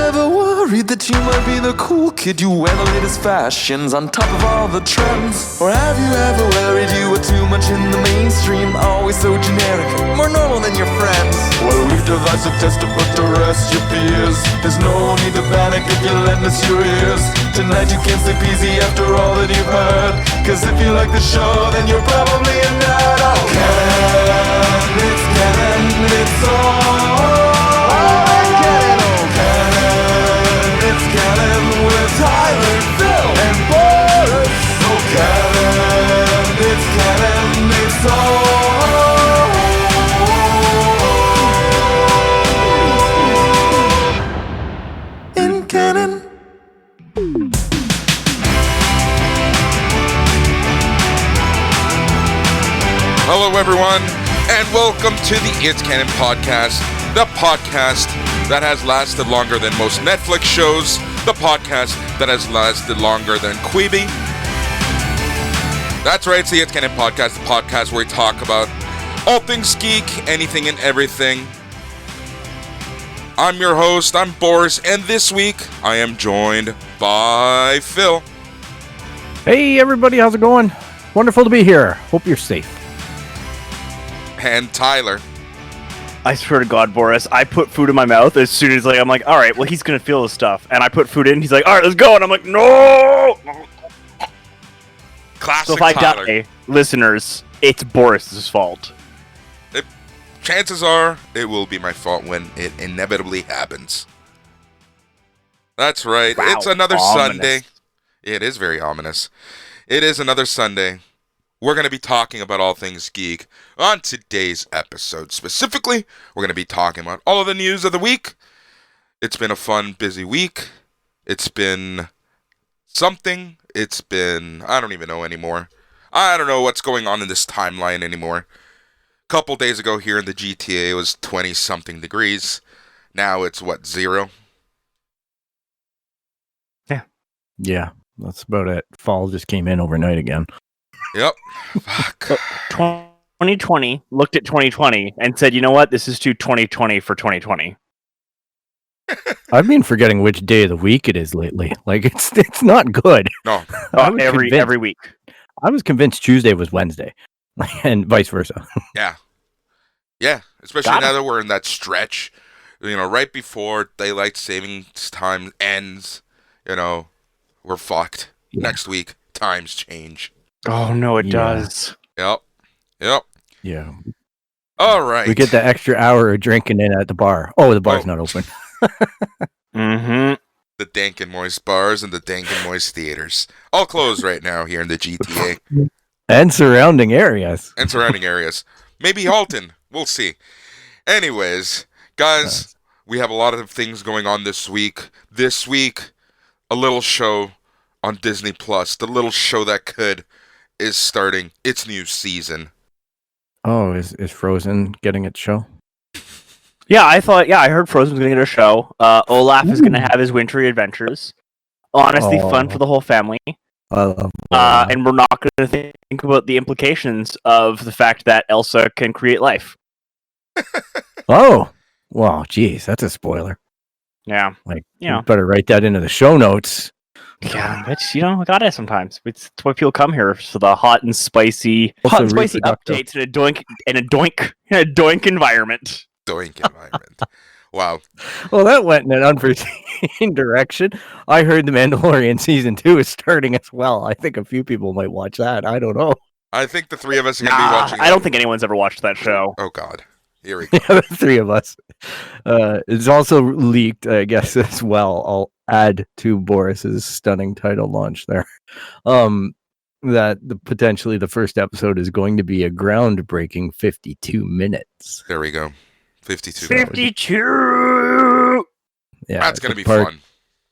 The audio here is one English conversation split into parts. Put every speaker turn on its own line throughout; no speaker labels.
ever worried that you might be the cool kid? You wear the latest fashions on top of all the trends. Or have you ever worried you were too much in the mainstream? Always so generic, more normal than your friends. Well, we've devised a test to put to rest your fears. There's no need to panic if you lend us your ears. Tonight you can't sleep easy after all that you've heard. Cause if you like the show, then you're probably a nerd. Oh, Canon, it's Canon, it's all. It's Canon with Tyler, Phil, and Boris. Oh, Canon, it's Canon, it's all in Canon.
Hello, everyone, and welcome to the It's Canon podcast, the podcast that has lasted longer than most Netflix shows, the podcast that has lasted longer than Quibi. That's right, it's the It's Canon podcast, the podcast where we talk about all things geek, anything and everything. I'm your host, I'm Boris, and this week I am joined by Phil.
Hey everybody, how's it going? Wonderful to be here. Hope you're safe.
And Tyler.
I swear to God, Boris, I put food in my mouth as soon as I'm like, all right, well, he's going to feel this stuff. And I put food in, he's like, all right, let's go. And I'm like, no!
Classic
So if I
Tyler.
die, listeners, it's Boris's fault.
Chances are it will be my fault when it inevitably happens. That's right.
Wow,
It's another
ominous.
Sunday. It is very ominous. It is another Sunday. We're going to be talking about all things geek on today's episode. Specifically, we're going to be talking about all of the news of the week. It's been a fun, busy week. It's been something. It's been, I don't even know anymore. I don't know what's going on in this timeline anymore. A couple days ago here in the GTA, it was 20-something degrees. Now it's, 0?
Yeah, that's about it. Fall just came in overnight again.
Yep. Fuck.
2020 looked at 2020 and said, you know what? This is too 2020 for 2020.
I've been forgetting which day of the week it is lately. Like it's not good.
No.
I was convinced-
Every week.
I was convinced Tuesday was Wednesday, and vice versa.
Yeah. Yeah. Especially
Got
now that we're in that stretch, right before daylight savings time ends, we're fucked.
Yeah.
Next week, times change.
Oh, no, it
Yeah.
does.
Yep.
Yeah,
All right.
we get the extra hour of drinking in at the bar. Oh, the bar's not open.
Mm-hmm.
The dank and moist bars and the dank and moist theaters. All closed right now here in the GTA
And surrounding areas.
and surrounding areas. Maybe Halton. We'll see. Anyways, guys, we have a lot of things going on this week. This week, a little show on Disney Plus. The little show that could is starting its new season.
Oh, is Frozen getting its show?
I heard Frozen was going to get a show. Olaf is going to have his wintry adventures. Honestly, fun for the whole family.
I love
And we're not going to think about the implications of the fact that Elsa can create life.
Oh, wow, geez, that's a spoiler.
Yeah.
You better write that into the show notes.
Yeah, but we got it sometimes. It's why people come here for the hot and spicy
reproductive.
updates in a doink environment.
Doink environment. Wow.
Well, that went in an unforeseen direction. I heard The Mandalorian Season 2 is starting as well. I think a few people might watch that. I don't know.
I think the three of us are going to be watching
I don't think anyone's ever watched that show.
Oh, God. Here we go.
Yeah, the three of us. It's also leaked, I guess, as well. I'll add to Boris's stunning title launch there. That potentially the first episode is going to be a groundbreaking 52 minutes.
There we go. 52.
52!
Yeah,
That's going to be fun.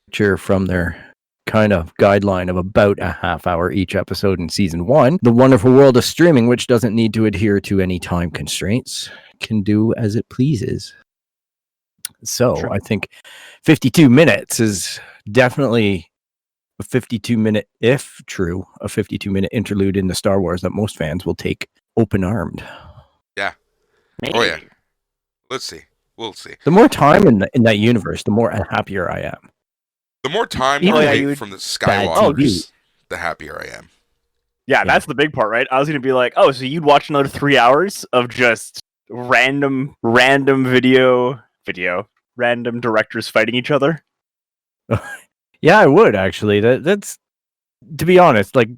Departure from their kind of guideline of about a half hour each episode in season 1. The wonderful world of streaming, which doesn't need to adhere to any time constraints, can do as it pleases. So
Sure.
I think 52 minutes is definitely a 52-minute, if true, a 52-minute interlude in the Star Wars that most fans will take open-armed.
Yeah.
Maybe.
Oh, yeah. Let's see. We'll see.
The more time in that universe, the more happier I am.
The more time
Even
I
like
take from the
bad
Skywalkers,
TV.
the happier I am.
Yeah, that's the big part, right? I was gonna be like, oh, so you'd watch another 3 hours of just random random directors fighting each other?
Yeah, I would actually. That's, to be honest, like,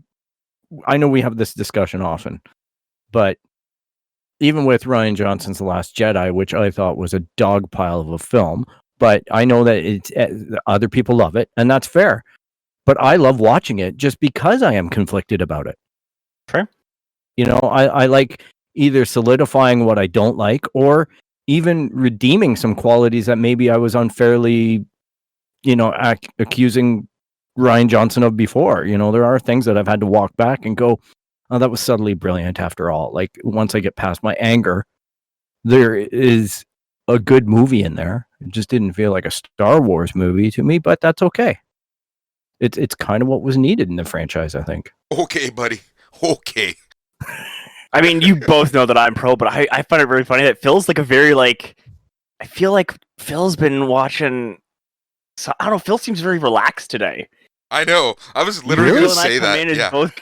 I know we have this discussion often, but even with Rian Johnson's The Last Jedi, which I thought was a dog pile of a film, but I know that it's other people love it, and that's fair. But I love watching it just because I am conflicted about it.
Fair.
You know, I like either solidifying what I don't like or even redeeming some qualities that maybe I was unfairly, accusing Rian Johnson of before. You know, there are things that I've had to walk back and go, oh, that was subtly brilliant after all. Like, once I get past my anger, there is a good movie in there. It just didn't feel like a Star Wars movie to me, but that's okay. It's kind of what was needed in the franchise, I think.
Okay, buddy. Okay.
I mean, you both know that I'm pro, but I find it very funny that Phil's like a very I feel like Phil's been watching. So, I don't know. Phil seems very relaxed today.
I know. I was literally
Phil
going to
and I
say
come
that.
in as
Yeah.
both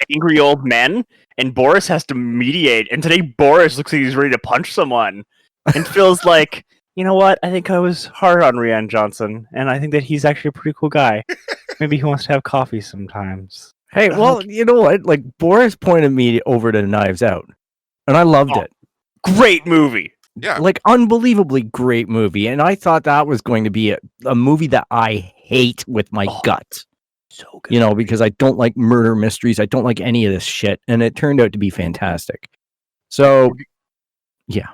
angry old men, and Boris has to mediate. And today, Boris looks like he's ready to punch someone, and Phil's like, you know what? I think I was hard on Rian Johnson, and I think that he's actually a pretty cool guy. Maybe he wants to have coffee sometimes.
Hey, well, you know what? Like, Boris pointed me over to Knives Out, and I loved it.
Great movie.
Yeah.
Like, unbelievably great movie. And I thought that was going to be a movie that I hate with my guts.
So good.
You know, because I don't like murder mysteries. I don't like any of this shit. And it turned out to be fantastic. So, yeah.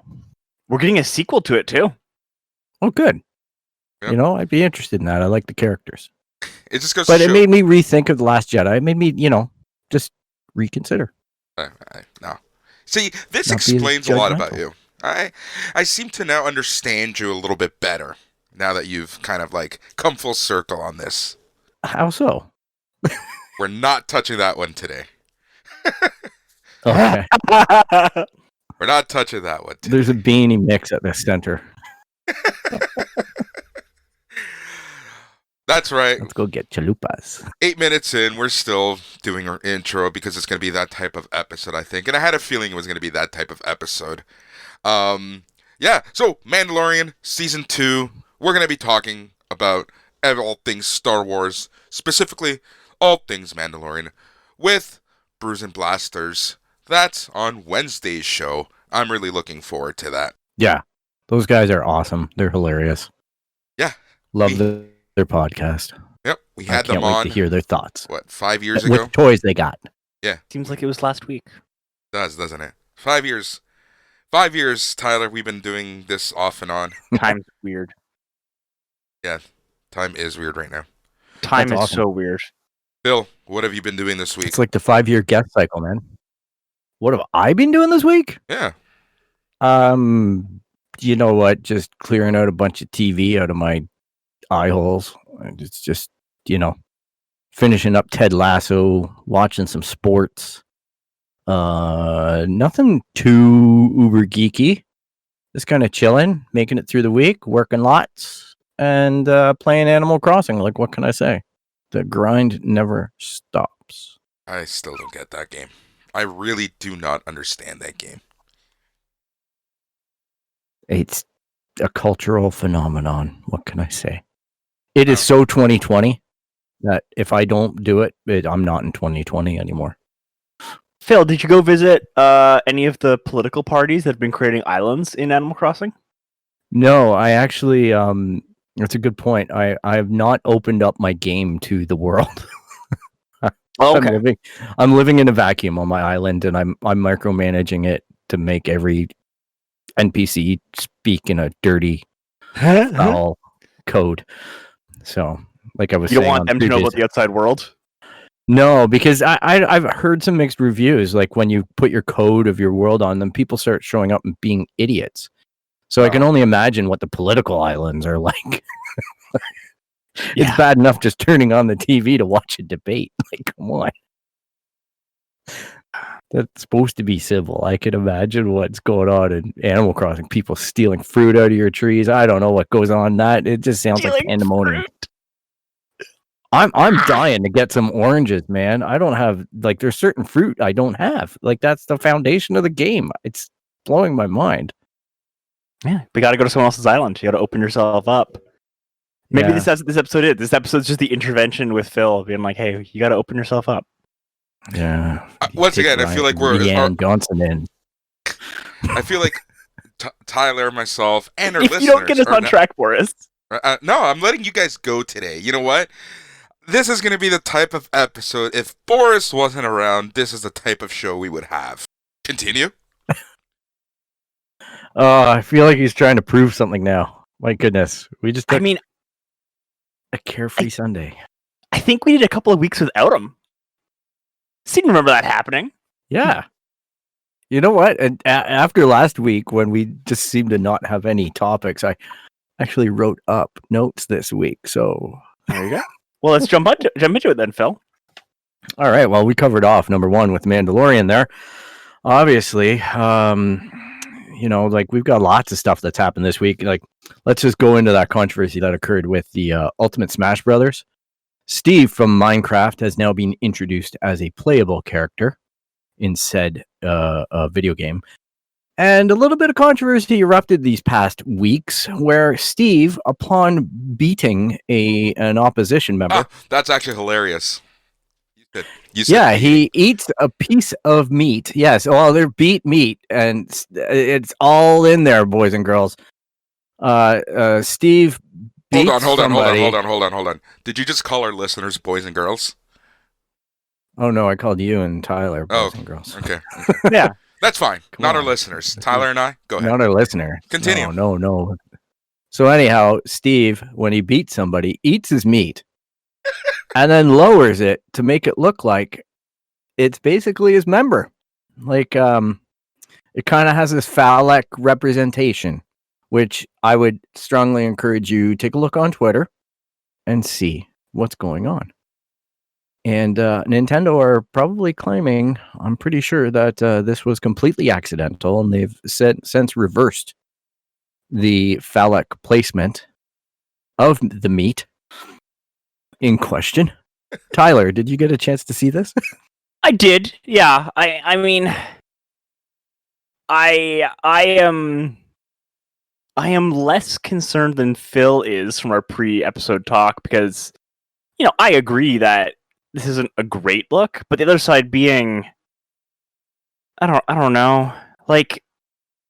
We're getting a sequel to it, too.
Oh, good.
Yep.
You know, I'd be interested in that. I like the characters.
It just goes
But
to
it
show.
made me rethink of The Last Jedi. It made me, just reconsider.
No. See, this
Not be as
explains a lot about
judgmental.
you. I seem to now understand you a little bit better now that you've kind of like come full circle on this.
How so?
We're not touching that one today.
Okay.
We're not touching that one today.
There's a beanie mix at the center.
That's right.
Let's go get chalupas.
8 minutes in, we're still doing our intro because it's going to be that type of episode, I think. And I had a feeling it was going to be that type of episode. Yeah, so Mandalorian Season 2, we're going to be talking about all things Star Wars, specifically all things Mandalorian, with Brews and Blasters. That's on Wednesday's show. I'm really looking forward to that.
Yeah. Those guys are awesome. They're hilarious.
Yeah.
Love their podcast.
Yep, we
I
had
can't
them
wait
on,
to hear their thoughts.
what, 5 years ago?
What toys they got.
Seems like it was last week.
Doesn't it? 5 years. 5 years, Tyler, we've been doing this off and on.
Time's weird.
Yeah, time is weird right now.
Time
That's
is
awesome.
so weird.
Bill, what have you been doing this week?
It's like the 5-year guest cycle, man. What have I been doing this week?
Yeah.
You know what? Just clearing out a bunch of TV out of my eye holes. It's just, finishing up Ted Lasso, watching some sports. Nothing too uber geeky. Just kind of chilling, making it through the week, working lots, and playing Animal Crossing. Like, what can I say? The grind never stops.
I still don't get that game. I really do not understand that game.
It's a cultural phenomenon. What can I say? It is so 2020 that if I don't do it, I'm not in 2020 anymore.
Phil, did you go visit any of the political parties that have been creating islands in Animal Crossing?
No, I actually, that's a good point. I have not opened up my game to the world. I'm living in a vacuum on my island, and I'm micromanaging it to make every NPC speak in a dirty, foul code. So, like I was
You
saying,
don't want them to know about the outside world?
No, because I've heard some mixed reviews. Like, when you put your code of your world on them, people start showing up and being idiots. So I can only imagine what the political islands are like. It's bad enough just turning on the TV to watch a debate. Like, come on. That's supposed to be civil. I can imagine what's going on in Animal Crossing. People stealing fruit out of your trees. I don't know what goes on in that. It just sounds like pandemonium. I'm dying to get some oranges, man. I don't have like there's certain fruit I don't have. Like that's the foundation of the game. It's blowing my mind.
Yeah, we got to go to someone else's island. You got to open yourself up. Maybe
Yeah.
this episode is. This episode's just the intervention with Phil being like, "Hey, you got to open yourself up."
Yeah.
Once
Take
again, I feel like we're.
Leanne Johnson in.
I feel like Tyler, myself, and our
If
listeners.
you don't get us
are
on track, Boris.
no, I'm letting you guys go today. You know what? This is going to be the type of episode. If Boris wasn't around, this is the type of show we would have. Continue.
I feel like he's trying to prove something now. My goodness. We just took a carefree Sunday.
I think we did a couple of weeks without him. Seem to remember that happening.
Yeah. You know what? And after last week, when we just seemed to not have any topics, I actually wrote up notes this week. So
there you go. Well, let's jump into it then, Phil.
All right. Well, we covered off number one with Mandalorian there. Obviously, like we've got lots of stuff that's happened this week. Like, let's just go into that controversy that occurred with the Ultimate Smash Brothers. Steve from Minecraft has now been introduced as a playable character in said video game. And a little bit of controversy erupted these past weeks where Steve, upon beating an opposition member...
that's actually hilarious.
He eats a piece of meat. Yes, well, they're beat meat, and it's all in there, boys and girls. Steve beats
Hold
somebody.
on. Did you just call our listeners boys and girls?
Oh, no, I called you and Tyler boys and girls.
Okay.
Yeah.
That's fine.
Come
Not
on.
our listeners. Tyler and I, go ahead.
Not our listener.
Continue.
No. So anyhow, Steve, when he beats somebody, eats his meat and then lowers it to make it look like it's basically his member. Like, it kind of has this phallic representation, which I would strongly encourage you take a look on Twitter and see what's going on. And Nintendo are probably claiming, I'm pretty sure, that this was completely accidental, and they've since reversed the phallic placement of the meat in question. Tyler, did you get a chance to see this?
I did. Yeah. I mean, I am less concerned than Phil is from our pre-episode talk because, I agree that this isn't a great look, but the other side being, I don't know. Like,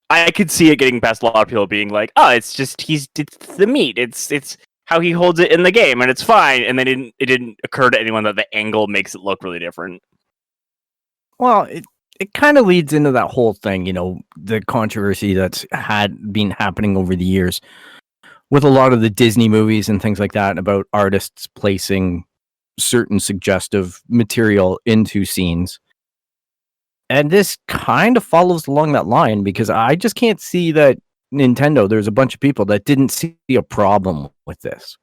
I could see it getting past a lot of people being like, "Oh, it's the meat. It's how he holds it in the game, and it's fine." And then it didn't occur to anyone that the angle makes it look really different.
Well, it kind of leads into that whole thing, the controversy that's been happening over the years with a lot of the Disney movies and things like that about artists placing certain suggestive material into scenes. And this kind of follows along that line because I just can't see that Nintendo, there's a bunch of people that didn't see a problem with this.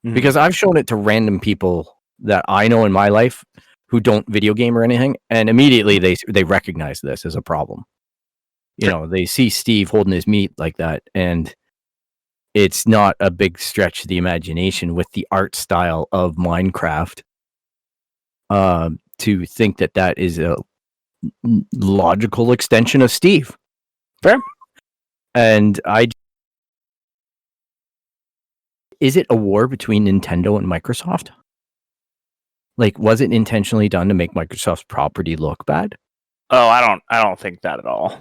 Mm-hmm. Because I've shown it to random people that I know in my life who don't video game or anything, and immediately they recognize this as a problem. They see Steve holding his meat like that, and it's not a big stretch of the imagination with the art style of Minecraft to think that is a logical extension of Steve.
Fair.
And is it a war between Nintendo and Microsoft? Like, was it intentionally done to make Microsoft's property look bad?
Oh, I don't think that at all.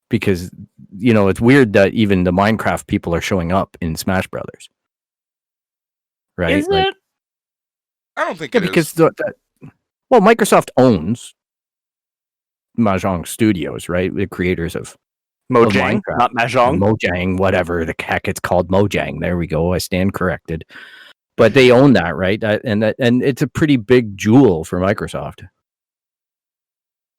Because, it's weird that even the Minecraft people are showing up in Smash Brothers. Right?
Is it?
I don't think
because Microsoft owns Mahjong Studios, right? The creators of
Mojang, not Mahjong.
Mojang, whatever the heck it's called, Mojang. There we go. I stand corrected. But they own that, right? And it's a pretty big jewel for Microsoft.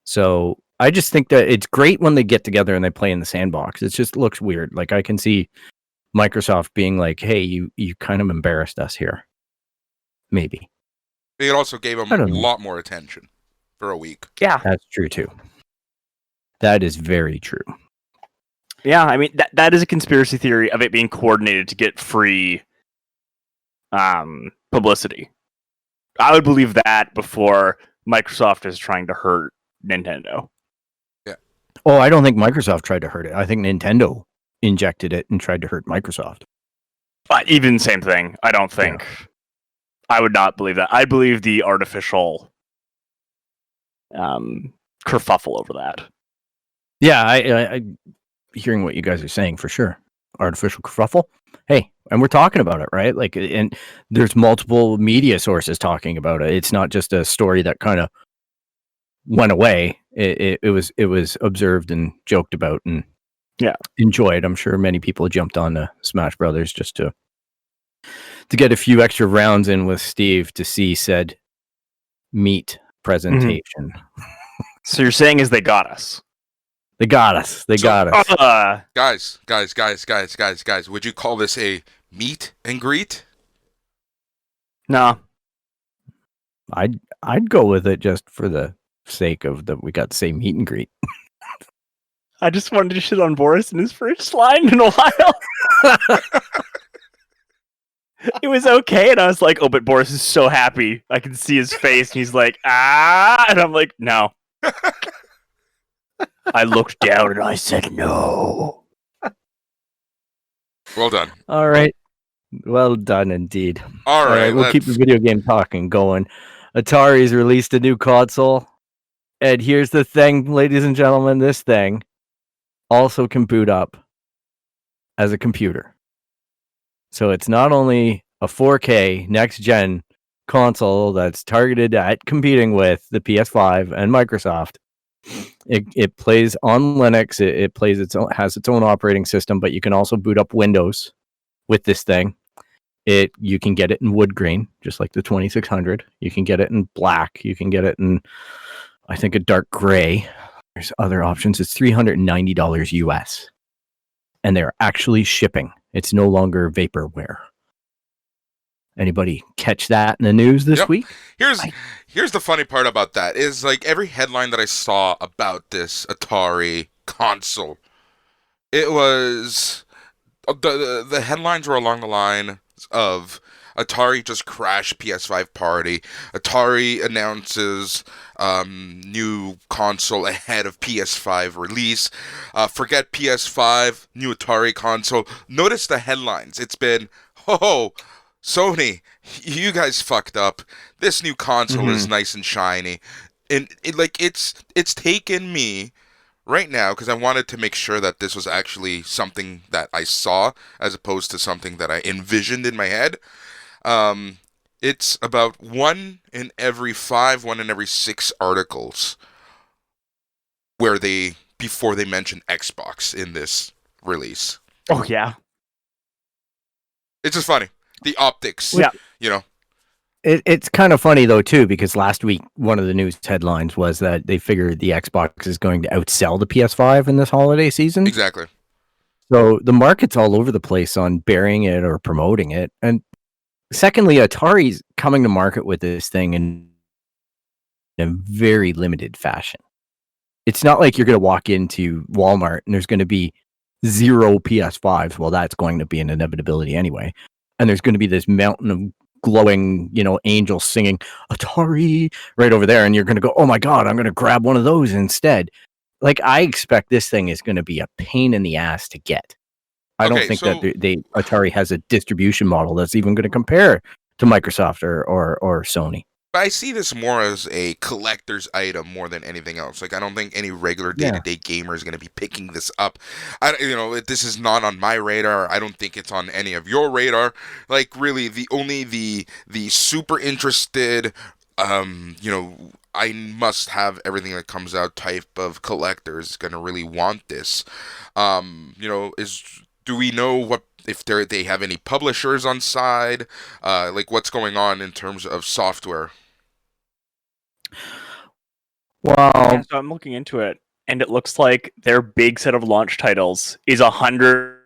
So I just think that it's great when they get together and they play in the sandbox. It just looks weird. Like, I can see Microsoft being like, "Hey, you kind of embarrassed us here." Maybe.
It also gave them a lot more attention. for a week.
Yeah.
That's true too. That is very true.
Yeah, I mean that is a conspiracy theory of it being coordinated to get free publicity. I would believe that before Microsoft is trying to hurt Nintendo.
Oh, I don't think Microsoft tried to hurt it. I think Nintendo injected it and tried to hurt Microsoft.
But even same thing. I don't think. I would not believe that. I believe the artificial kerfuffle over that.
Yeah, I hearing what you guys are saying for sure. Artificial kerfuffle. Hey, and we're talking about it, right? Like, and there's multiple media sources talking about it. It's not just a story that kind of went away. It was observed and joked about and enjoyed. I'm sure many people jumped on to Smash Brothers just to get a few extra rounds in with Steve to see said meat presentation. Mm-hmm.
So you're saying is they got us?
They got us. They got us.
Guys, would you call this a meet and greet?
No.
I'd go with it just for the sake of that we got the same meet and greet.
I just wanted to shit on Boris in his first line in a while. It was okay, and I was like, oh, but Boris is so happy. I can see his face, and he's like, ah, and I'm like, no. I looked down and I said no.
Well done.
All right. Well done indeed.
All right.
We'll keep the video game talking going. Atari's released a new console. And here's the thing, ladies and gentlemen, this thing also can boot up as a computer. So it's not only a 4K next-gen console that's targeted at competing with the PS5 and Microsoft. It plays on Linux. It plays has its own operating system, but you can also boot up Windows with this thing. You can get it in wood grain, just like the 2600. You can get it in black. You can get it in, I think, a dark gray. There's other options. It's $390 US, and they're actually shipping. It's no longer vaporware. Anybody catch that in the news this week?
Here's the funny part about that is like every headline that I saw about this Atari console, it was the headlines were along the line of Atari just crashed PS5 party. Atari announces new console ahead of PS5 release. Forget PS5, new Atari console. Notice the headlines. It's been, Sony, you guys fucked up. This new console is nice and shiny. And it's taken me right now, because I wanted to make sure that this was actually something that I saw as opposed to something that I envisioned in my head. It's about 1 in every 5, 1 in every 6 articles before they mention Xbox in this release.
Oh, yeah.
It's just funny. The optics,
It's kind of funny, though, too, because last week, one of the news headlines was that they figured the Xbox is going to outsell the PS5 in this holiday season.
Exactly.
So the market's all over the place on burying it or promoting it. And secondly, Atari's coming to market with this thing in a very limited fashion. It's not like you're going to walk into Walmart and there's going to be 0 PS5s. Well, that's going to be an inevitability anyway. And there's going to be this mountain of glowing, angels singing Atari right over there. And you're going to go, oh my God, I'm going to grab one of those instead. Like, I expect this thing is going to be a pain in the ass to get. I don't think that Atari has a distribution model that's even going to compare to Microsoft or Sony.
I see this more as a collector's item more than anything else. Like, I don't think any regular day-to-day gamer is going to be picking this up. This is not on my radar. I don't think it's on any of your radar. Like, really, the super interested, I must have everything that comes out type of collector is going to really want this. Do we know if they have any publishers on side? What's going on in terms of software?
Well,
so I'm looking into it, and it looks like their big set of launch titles is 100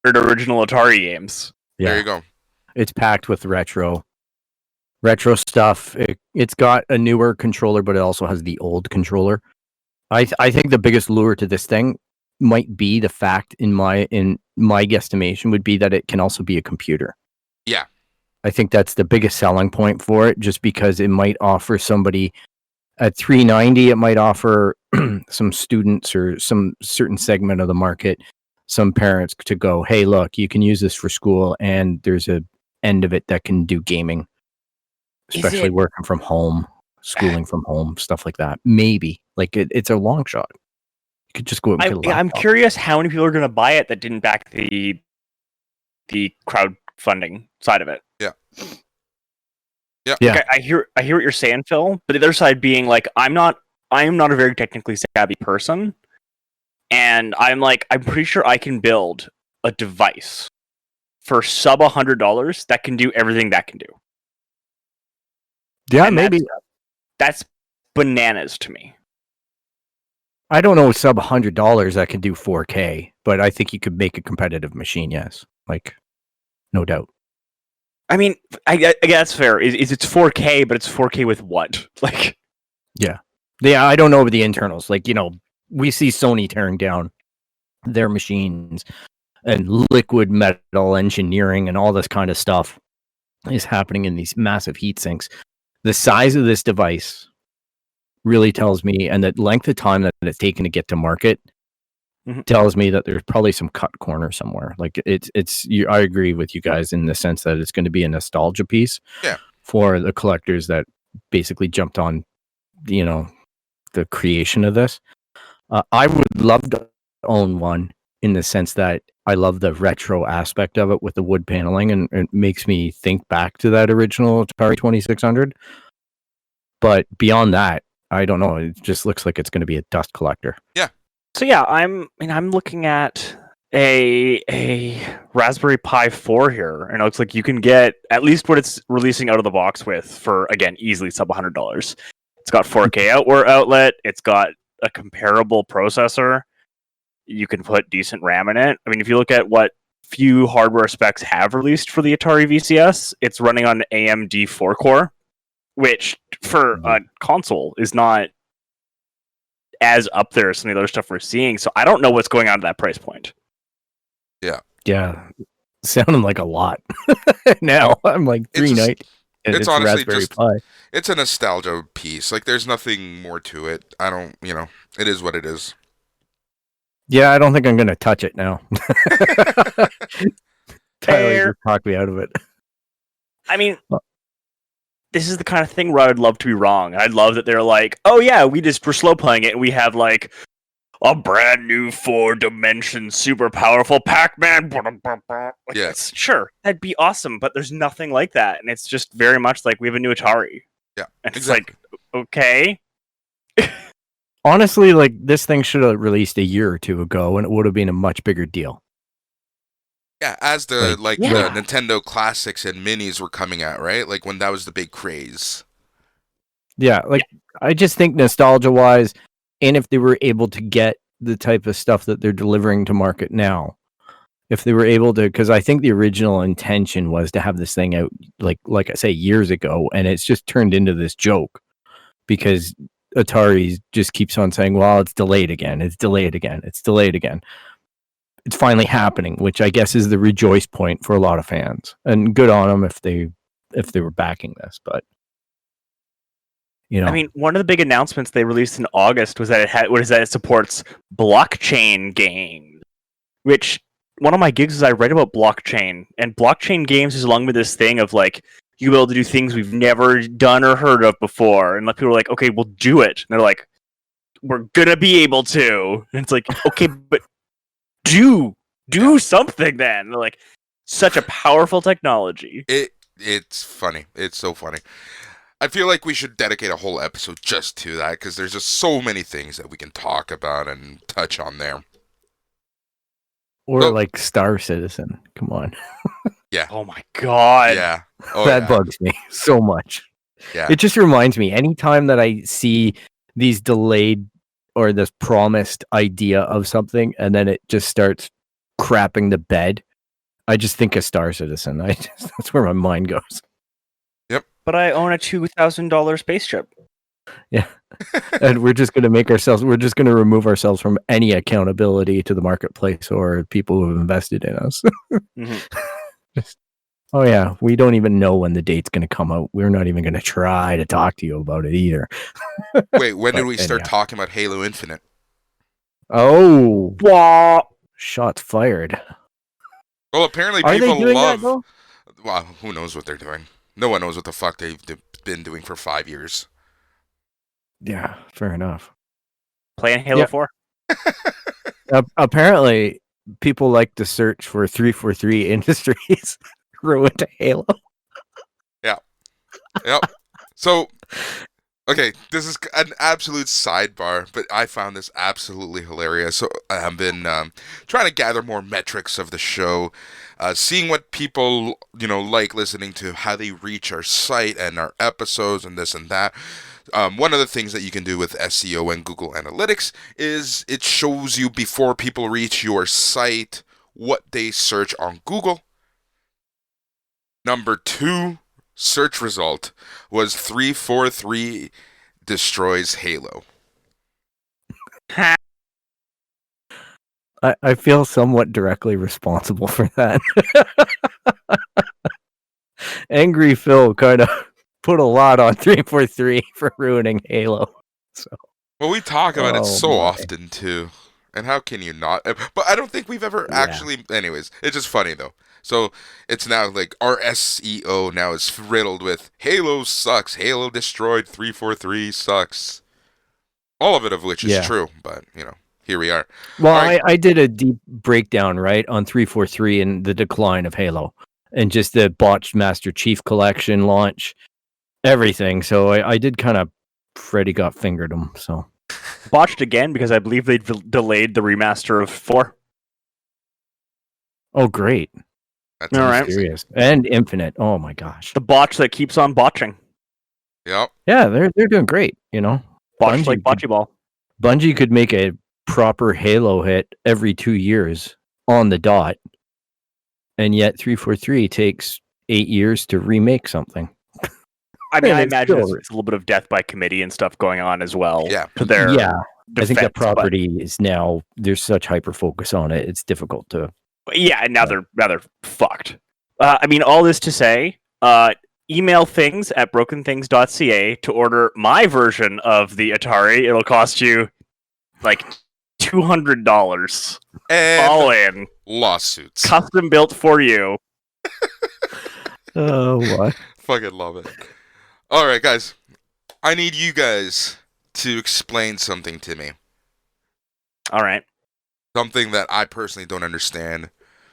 original Atari games.
Yeah.
There you go.
It's packed with retro. retro stuff. It's got a newer controller, but it also has the old controller. I think the biggest lure to this thing might be the fact, in my guesstimation, would be that it can also be a computer.
Yeah.
I think that's the biggest selling point for it, just because it might offer somebody at $390. It might offer some students or some certain segment of the market, some parents, to go, hey, look, you can use this for school, and there's a end of it that can do gaming, especially working from home, schooling from home, stuff like that. Maybe like it's a long shot. You could just go out and get a laptop.
I'm curious how many people are going to buy it that didn't back the crowdfunding side of it.
Yeah.
Like, I hear what you're saying, Phil, but the other side being like, I am not a very technically savvy person, and I'm pretty sure I can build a device for sub $100 that can do everything that can do.
Yeah,
and
maybe
that's bananas to me.
I don't know, sub $100 that can do 4K, but I think you could make a competitive machine. Yes, like no doubt.
I mean, I guess that's fair. Is it's 4K, but it's 4K with what? Like,
yeah. I don't know about the internals. Like, we see Sony tearing down their machines, and liquid metal engineering and all this kind of stuff is happening in these massive heat sinks. The size of this device really tells me, and the length of time that it's taken to get to market tells me that there's probably some cut corner somewhere. Like I agree with you guys in the sense that it's going to be a nostalgia piece for the collectors that basically jumped on, the creation of this. I would love to own one, in the sense that I love the retro aspect of it with the wood paneling, and it makes me think back to that original Atari 2600. But beyond that, I don't know. It just looks like it's going to be a dust collector.
Yeah.
So yeah, I'm looking at a Raspberry Pi 4 here, and it looks like you can get at least what it's releasing out of the box with for, again, easily sub $100. It's got 4K outlet. It's got a comparable processor. You can put decent RAM in it. I mean, if you look at what few hardware specs have released for the Atari VCS, it's running on AMD 4-core, which for a console is not as up there as some of the other stuff we're seeing. So I don't know what's going on at that price point.
Yeah. Sounding like a lot. Now I'm like $390.
It's honestly
Raspberry
just
Pi.
It's a nostalgia piece. Like, there's nothing more to it. I don't, it is what it is.
Yeah, I don't think I'm going to touch it now. Tyler just talked me out of it.
I mean, this is the kind of thing where I would love to be wrong. I'd love that they're like, oh yeah, we're slow playing it, and we have like a brand new 4-dimension super powerful Pac-Man. Sure, that'd be awesome, but there's nothing like that, and it's just very much like we have a new Atari.
Yeah,
and it's like, okay.
Honestly, like, this thing should have released a year or two ago, and it would have been a much bigger deal.
Yeah, as the Nintendo Classics and Minis were coming out, right? Like, when that was the big craze.
Yeah, I just think nostalgia-wise, and if they were able to get the type of stuff that they're delivering to market now, if they were able to, because I think the original intention was to have this thing out, like I say, years ago, and it's just turned into this joke, because Atari just keeps on saying, well, it's delayed again. It's delayed again. It's delayed again. It's finally happening, which I guess is the rejoice point for a lot of fans. And good on them if they were backing this. But,
I mean, one of the big announcements they released in August was that it supports blockchain games, which one of my gigs is I read about blockchain, and blockchain games is along with this thing of like, you'll be able to do things we've never done or heard of before. And like, people are like, okay, we'll do it. And they're like, we're going to be able to. And it's like, okay, but do something then. And they're like, such a powerful technology.
It's funny. It's so funny. I feel like we should dedicate a whole episode just to that, because there's just so many things that we can talk about and touch on there.
Or like Star Citizen. Come on.
Yeah.
Oh my god.
Yeah.
That bugs me so much.
Yeah.
It just reminds me, anytime that I see these delayed or this promised idea of something, and then it just starts crapping the bed, I just think of Star Citizen. That's where my mind goes.
Yep.
But I own a $2,000 spaceship.
And we're just going to remove ourselves from any accountability to the marketplace or people who have invested in us. Oh yeah, we don't even know when the date's going to come out. We're not even going to try to talk to you about it either.
Wait, when did
But
we start
anyhow.
talking about Halo Infinite?
Oh,
Wah!
shots fired.
Well, apparently
Are they
people
doing
love.
that though?
Well, who knows what they're doing? No one knows what the fuck they've been doing for 5 years.
Yeah, fair enough.
Playing Halo
Yeah.
4.
Apparently, people like to search for 343 Industries ruined Halo.
Yep. So, okay, this is an absolute sidebar, but I found this absolutely hilarious. So I've been trying to gather more metrics of the show, seeing what people, like listening to, how they reach our site and our episodes and this and that. One of the things that you can do with SEO and Google Analytics is it shows you before people reach your site what they search on Google. Number 2 search result was 343 destroys Halo.
I feel somewhat directly responsible for that. Angry Phil kind of put a lot on 343 for ruining Halo. So
Well, we talk about it so
my.
often too, and how can you not? But I don't think we've ever actually. Anyways, it's just funny though. So it's now like our SEO now is riddled with Halo sucks, Halo destroyed, 343 sucks. All of it of which is true, but here we are.
Well,
Right.
I did a deep breakdown, right, on 343 and the decline of Halo and just the botched Master Chief Collection launch, everything. So I did kind of Freddy got fingered him. So
Botched again because I believe they delayed the remaster of 4.
oh, great.
That's
All right.
amazing.
Serious. And Infinite. Oh my gosh.
The botch that keeps on botching.
Yep.
Yeah, they're doing great,
Botched like bocce ball.
Bungie could make a proper Halo hit every 2 years on the dot. And yet 343 takes 8 years to remake something.
I mean,
And
I
it's
imagine
still-
it's a little bit of death by committee and stuff going on as well.
Yeah.
To their
Yeah. I think that
defense, but-
property is now there's such hyper focus on it. It's difficult to.
Yeah, and now they're fucked. I mean, all this to say, email things at brokenthings.ca to order my version of the Atari. It'll cost you like $200
And
all in,
lawsuits.
custom built for you.
Oh, what?
Fucking love it. All right, guys. I need you guys to explain something to me.
All right.
Something that I personally don't understand.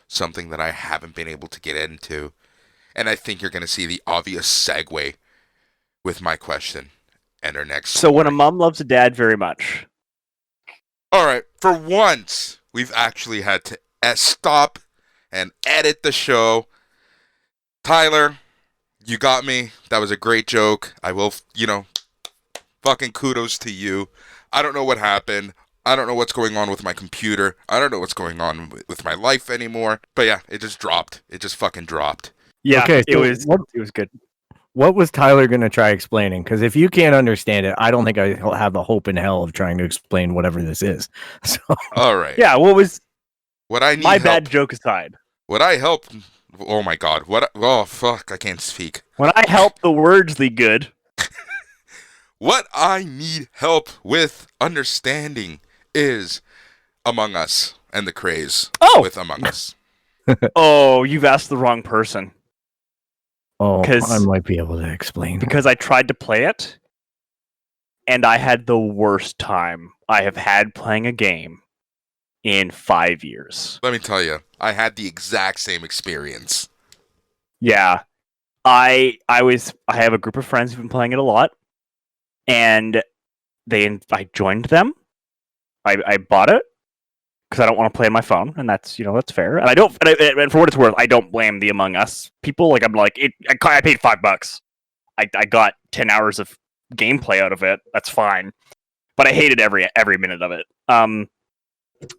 Something that I haven't been able to get into. And I think you're going to see the obvious segue with my question and our next
So when a
story.
mom loves a dad very much,
All right, for once, we've actually had to stop and edit the show. Tyler, you got me. That was a great joke. I will, fucking kudos to you. I don't know what happened. I don't know what's going on with my computer. I don't know what's going on with my life anymore. But yeah, it just dropped. It just fucking dropped.
yeah,
Okay,
it
so
was
what-
it was good.
What was Tyler going to try explaining? Because if you can't understand it, I don't think I have the hope in hell of trying to explain whatever this is. So
All right.
Yeah, what was
What I need
my
help.
bad joke aside?
What I help. Oh my god. What? Oh fuck. I can't speak.
When I help the Wordsley good,
What I need help with understanding is Among Us and the craze with Among Us.
oh, you've asked the wrong person.
I
'Cause-
might be able to explain.
Because I tried to play it, and I had the worst time I have had playing a game in 5 years.
Let me tell you, I had the exact same experience.
Yeah. I have a group of friends who've been playing it a lot, and I joined them. I bought it because I don't want to play on my phone, and that's fair. And and for what it's worth, I don't blame the Among Us people. Like I paid $5. I got 10 hours of gameplay out of it. That's fine, but I hated every minute of it.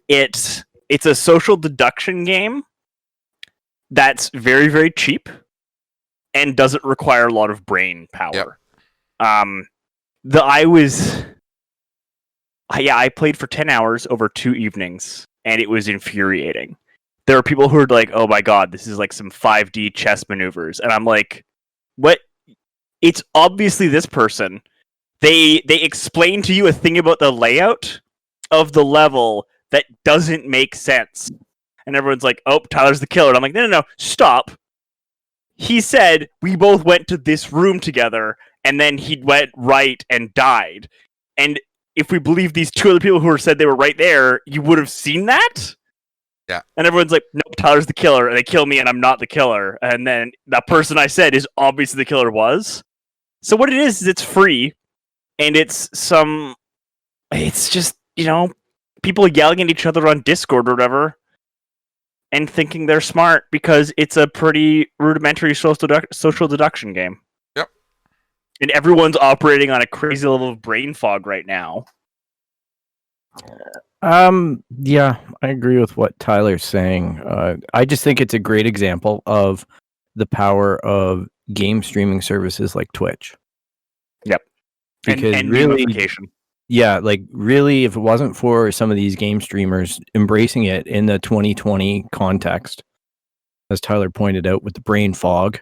It's a social deduction game that's very, very cheap. and doesn't require a lot of brain power.
Yep.
I played for 10 hours over 2 evenings, and it was infuriating. There are people who are like, oh my god, this is like some 5D chess maneuvers. And I'm like, what? It's obviously this person. They explain to you a thing about the layout of the level that doesn't make sense. And everyone's like, oh, Tyler's the killer. And I'm like, no, stop. He said we both went to this room together, and then he went right and died. And if we believe these 2 other people who said they were right there, you would have seen that?
Yeah.
And everyone's like, nope, Tyler's the killer, and they kill me, and I'm not the killer. And then that person I said is obviously the killer was. So what it is it's free, and it's just, people yelling at each other on Discord or whatever, and thinking they're smart because it's a pretty rudimentary social deduction game.
Yep.
And everyone's operating on a crazy level of brain fog right now.
Yeah, I agree with what Tyler's saying. I just think it's a great example of the power of game streaming services like Twitch.
Yep.
Because
and
really,
gamification.
yeah, like really, if it wasn't for some of these game streamers embracing it in the 2020 context, as Tyler pointed out, with the brain fog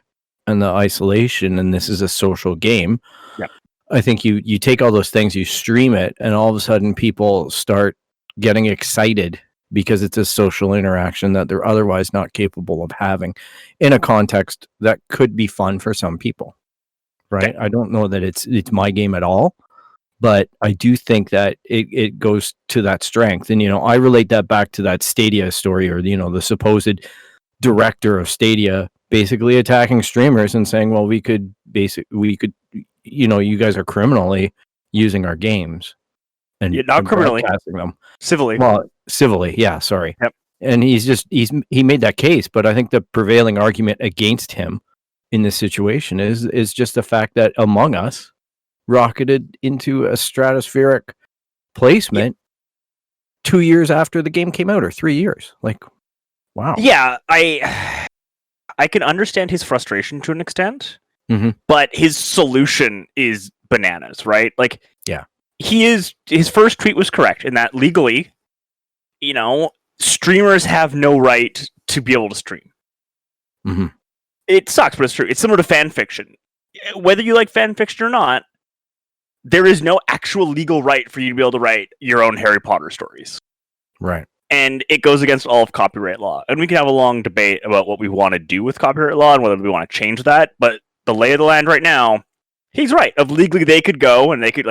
and the isolation, and this is a social game.
Yep.
I think you take all those things, you stream it, and all of a sudden people start getting excited because it's a social interaction that they're otherwise not capable of having in a context that could be fun for some people. Right?
Okay.
I don't know that it's my game at all, but I do think that it goes to that strength. And, I relate that back to that Stadia story, or, the supposed director of Stadia basically attacking streamers and saying, well, we could, you guys are criminally using our games. And
not criminally,
broadcasting them
civilly.
Well, civilly, yeah, sorry.
Yep.
And he made that case, but I think the prevailing argument against him in this situation is just the fact that Among Us rocketed into a stratospheric placement 2 years after the game came out, or 3 years. Like, wow.
Yeah, I can understand his frustration to an extent, but his solution is bananas, right? Like,
yeah.
His first tweet was correct in that legally, streamers have no right to be able to stream.
Mm-hmm.
It sucks, but it's true. It's similar to fan fiction. Whether you like fan fiction or not, there is no actual legal right for you to be able to write your own Harry Potter stories.
Right.
And it goes against all of copyright law. And we can have a long debate about what we want to do with copyright law and whether we want to change that. But the lay of the land right now, he's right. Of legally, they could go and they could,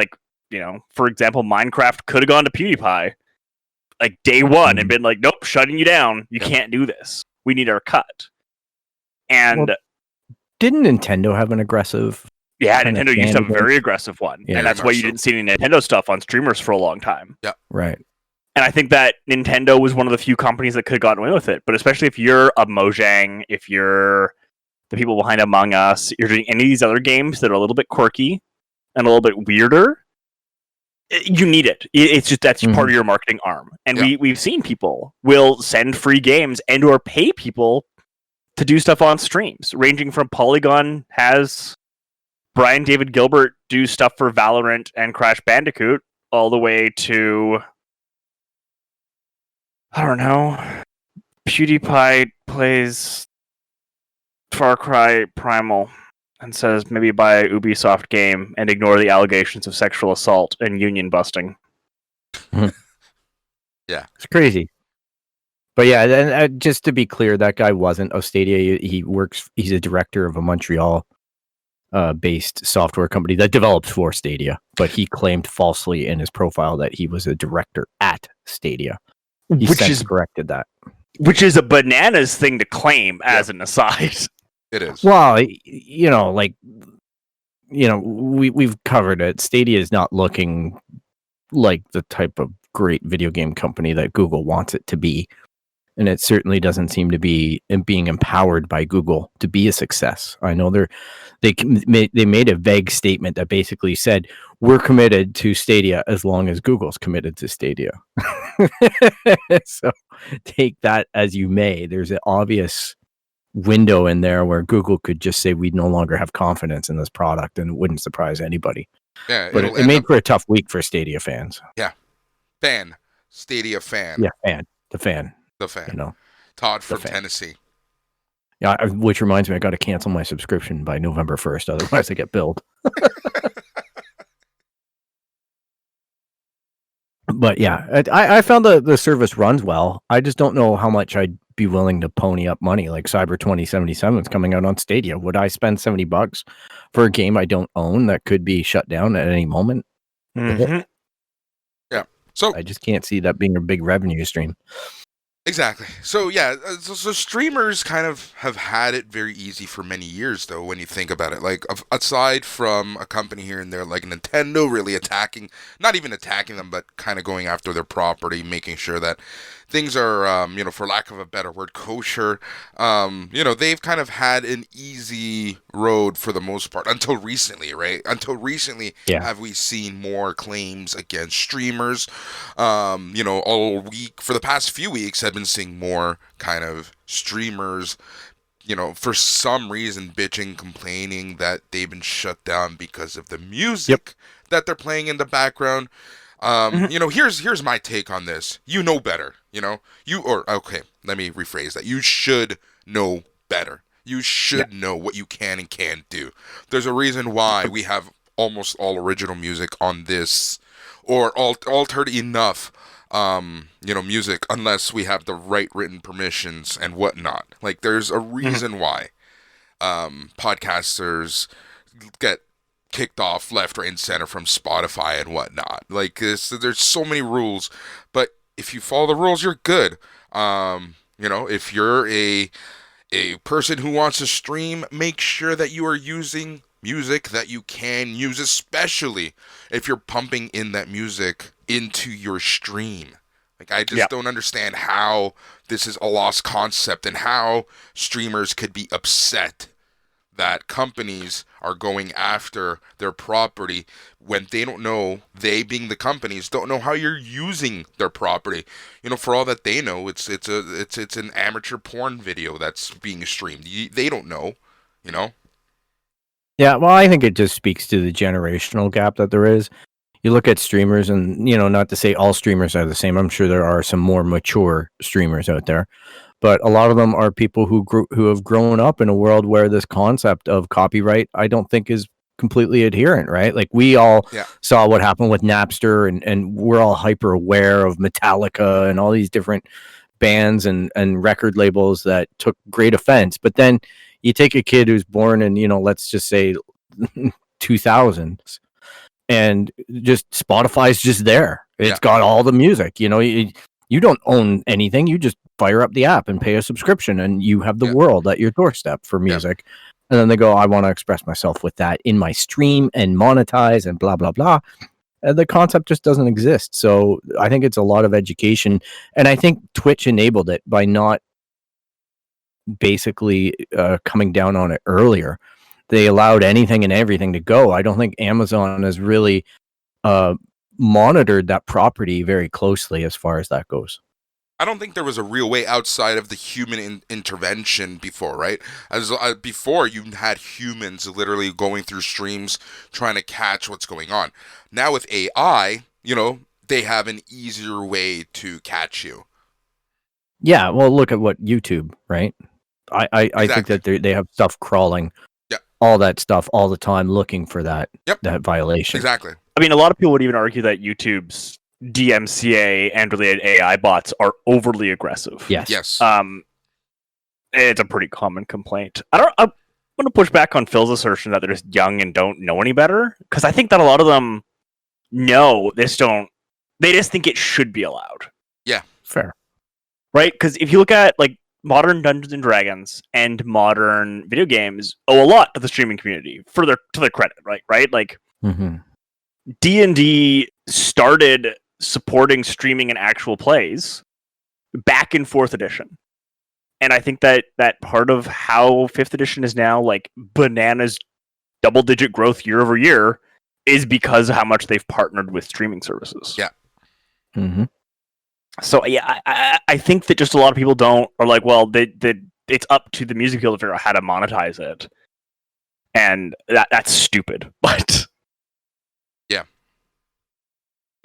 for example, Minecraft could have gone to PewDiePie like day one and been like, nope, shutting you down. You can't do this. We need our cut. And
didn't Nintendo have an aggressive?
Yeah, Nintendo used to have a very aggressive one.
Yeah,
and that's why you didn't see any Nintendo stuff on streamers for a long time.
Yeah.
Right.
And I think that Nintendo was one of the few companies that could have gotten away with it. But especially if you're a Mojang, if you're the people behind Among Us, you're doing any of these other games that are a little bit quirky and a little bit weirder, you need it. It's just that's part of your marketing arm. And we've seen people will send free games and or pay people to do stuff on streams, ranging from Polygon has Brian David Gilbert do stuff for Valorant and Crash Bandicoot, all the way to, I don't know, PewDiePie plays Far Cry Primal and says maybe buy a Ubisoft game and ignore the allegations of sexual assault and union busting.
Yeah.
It's crazy. But yeah, and just to be clear, that guy wasn't of Stadia. He's a director of a Montreal based software company that develops for Stadia, but he claimed falsely in his profile that he was a director at Stadia. He since corrected that.
Which is a bananas thing to claim as an aside.
It is.
Well, we've covered it. Stadia is not looking like the type of great video game company that Google wants it to be. And it certainly doesn't seem to be being empowered by Google to be a success. I know they made a vague statement that basically said, we're committed to Stadia as long as Google's committed to Stadia. So take that as you may. There's an obvious window in there where Google could just say we no longer have confidence in this product, and it wouldn't surprise anybody.
Yeah,
But it made for a tough week for Stadia fans.
fan, Stadia fan,
Yeah, the fan.
the fan,
You know,
Todd from
fan.
Tennessee.
yeah. Which reminds me, I got to cancel my subscription by November 1st, otherwise I get billed. But yeah, I found the service runs well. I just don't know how much I'd be willing to pony up money. Like Cyber 2077 is coming out on Stadia. Would I spend $70 for a game I don't own that could be shut down at any moment?
Mhm.
Yeah. So
I just can't see that being a big revenue stream.
exactly. So yeah, so streamers kind of have had it very easy for many years, though, when you think about it. Like, aside from a company here and there, like Nintendo, really not even attacking them, but kind of going after their property, making sure that things are, for lack of a better word, kosher. They've kind of had an easy road for the most part until recently, right? Until recently, have we seen more claims against streamers. All week, for the past few weeks, I've been seeing more kind of streamers, for some reason bitching, complaining that they've been shut down because of the music that they're playing in the background. Here's my take on this. You know better, okay, let me rephrase that. You should know better. You should know what you can and can't do. There's a reason why we have almost all original music on this, or altered enough, music, unless we have the right written permissions and whatnot. Like, there's a reason why podcasters get kicked off left, right, and center from Spotify and whatnot. Like, there's so many rules, but if you follow the rules, you're good. If you're a person who wants to stream, make sure that you are using music that you can use, especially if you're pumping in that music into your stream. Like, I just don't understand how this is a lost concept, and how streamers could be upset that companies are going after their property when they don't know, they being the companies, don't know how you're using their property. For all that they know, it's an amateur porn video that's being streamed. They don't know,
Yeah, well, I think it just speaks to the generational gap that there is. You look at streamers, and not to say all streamers are the same. I'm sure there are some more mature streamers out there, but a lot of them are people who have grown up in a world where this concept of copyright, I don't think, is completely adherent, right? Like, we all saw what happened with Napster, and we're all hyper aware of Metallica and all these different bands and record labels that took great offense. But then you take a kid who's born in, let's just say 2000s, and just Spotify's just there. It's got all the music. You don't own anything. You just fire up the app and pay a subscription, and you have the world at your doorstep for music. And then they go, I want to express myself with that in my stream and monetize and blah, blah, blah. And the concept just doesn't exist. So I think it's a lot of education. And I think Twitch enabled it by not basically coming down on it earlier. They allowed anything and everything to go. I don't think Amazon has really monitored that property very closely as far as that goes.
I don't think there was a real way outside of the human intervention before, right? Before, you had humans literally going through streams trying to catch what's going on. Now with AI, they have an easier way to catch you.
Yeah, well, look at what YouTube, right? I think that they have stuff crawling, all that stuff all the time, looking for that violation.
Exactly.
I mean, a lot of people would even argue that YouTube's DMCA and related AI bots are overly aggressive.
Yes.
It's a pretty common complaint. I'm going to push back on Phil's assertion that they're just young and don't know any better, because I think that a lot of them know this don't. They just think it should be allowed.
Yeah,
fair.
Right? Because if you look at like modern Dungeons and Dragons and modern video games, owe a lot to the streaming community to their credit, right? Like D&D started supporting streaming and actual plays back in 4th edition. And I think that part of how 5th edition is now like bananas double-digit growth year over year is because of how much they've partnered with streaming services.
Yeah.
Mm-hmm.
So yeah, I think that just a lot of people are like, well, the it's up to the music people to figure out how to monetize it, and that's stupid. But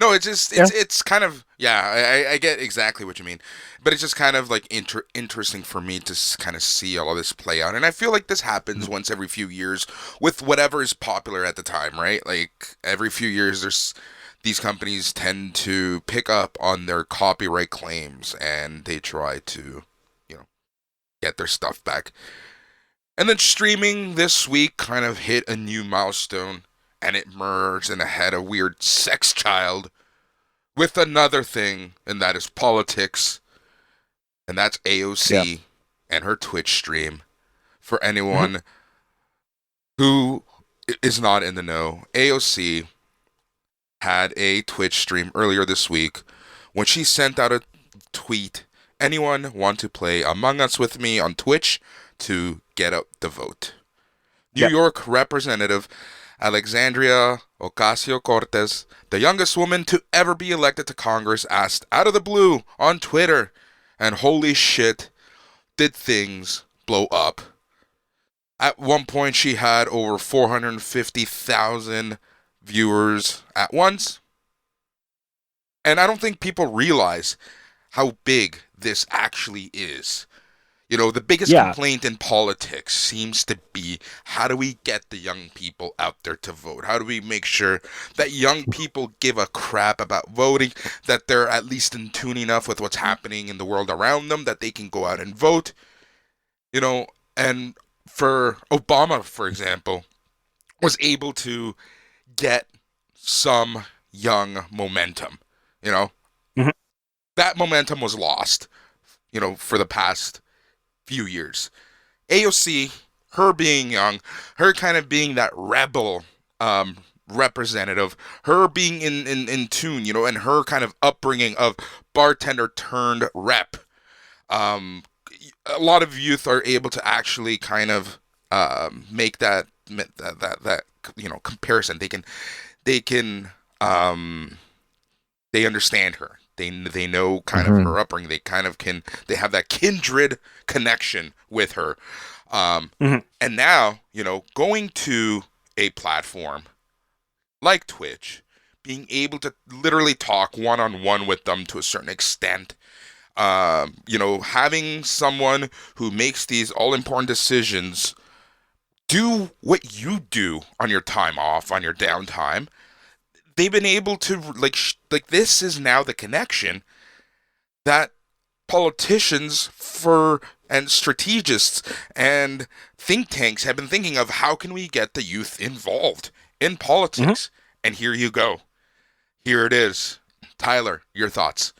No, it's just it's kind of I get exactly what you mean, but it's just kind of like interesting for me to kind of see all of this play out, and I feel like this happens once every few years with whatever is popular at the time, right? Like every few years, there's these companies tend to pick up on their copyright claims, and they try to, get their stuff back. And then streaming this week kind of hit a new milestone, and it merged and had a weird sex child with another thing, and that is politics. And that's AOC and her Twitch stream. For anyone who is not in the know, AOC had a Twitch stream earlier this week when she sent out a tweet, anyone want to play Among Us with me on Twitch to get out the vote. New York Representative Alexandria Ocasio-Cortez, the youngest woman to ever be elected to Congress, asked out of the blue on Twitter, and holy shit, did things blow up. At one point, she had over 450,000 viewers at once. And I don't think people realize how big this actually is. The biggest complaint in politics seems to be, how do we get the young people out there to vote? How do we make sure that young people give a crap about voting, that they're at least in tune enough with what's happening in the world around them, that they can go out and vote? And for Obama, for example, was able to get some young momentum, That momentum was lost, for the past few years. AOC, her being young, her kind of being that rebel representative, her being in tune, and her kind of upbringing of bartender turned rep. A lot of youth are able to actually kind of make that comparison. They understand her. They know kind of her upbringing. They have that kindred connection with her. And now, going to a platform like Twitch, being able to literally talk one-on-one with them to a certain extent, having someone who makes these all-important decisions do what you do on your time off, on your downtime. They've been able to, this is now the connection that politicians and strategists and think tanks have been thinking of. How can we get the youth involved in politics? And here you go. Here it is. Tyler, your thoughts?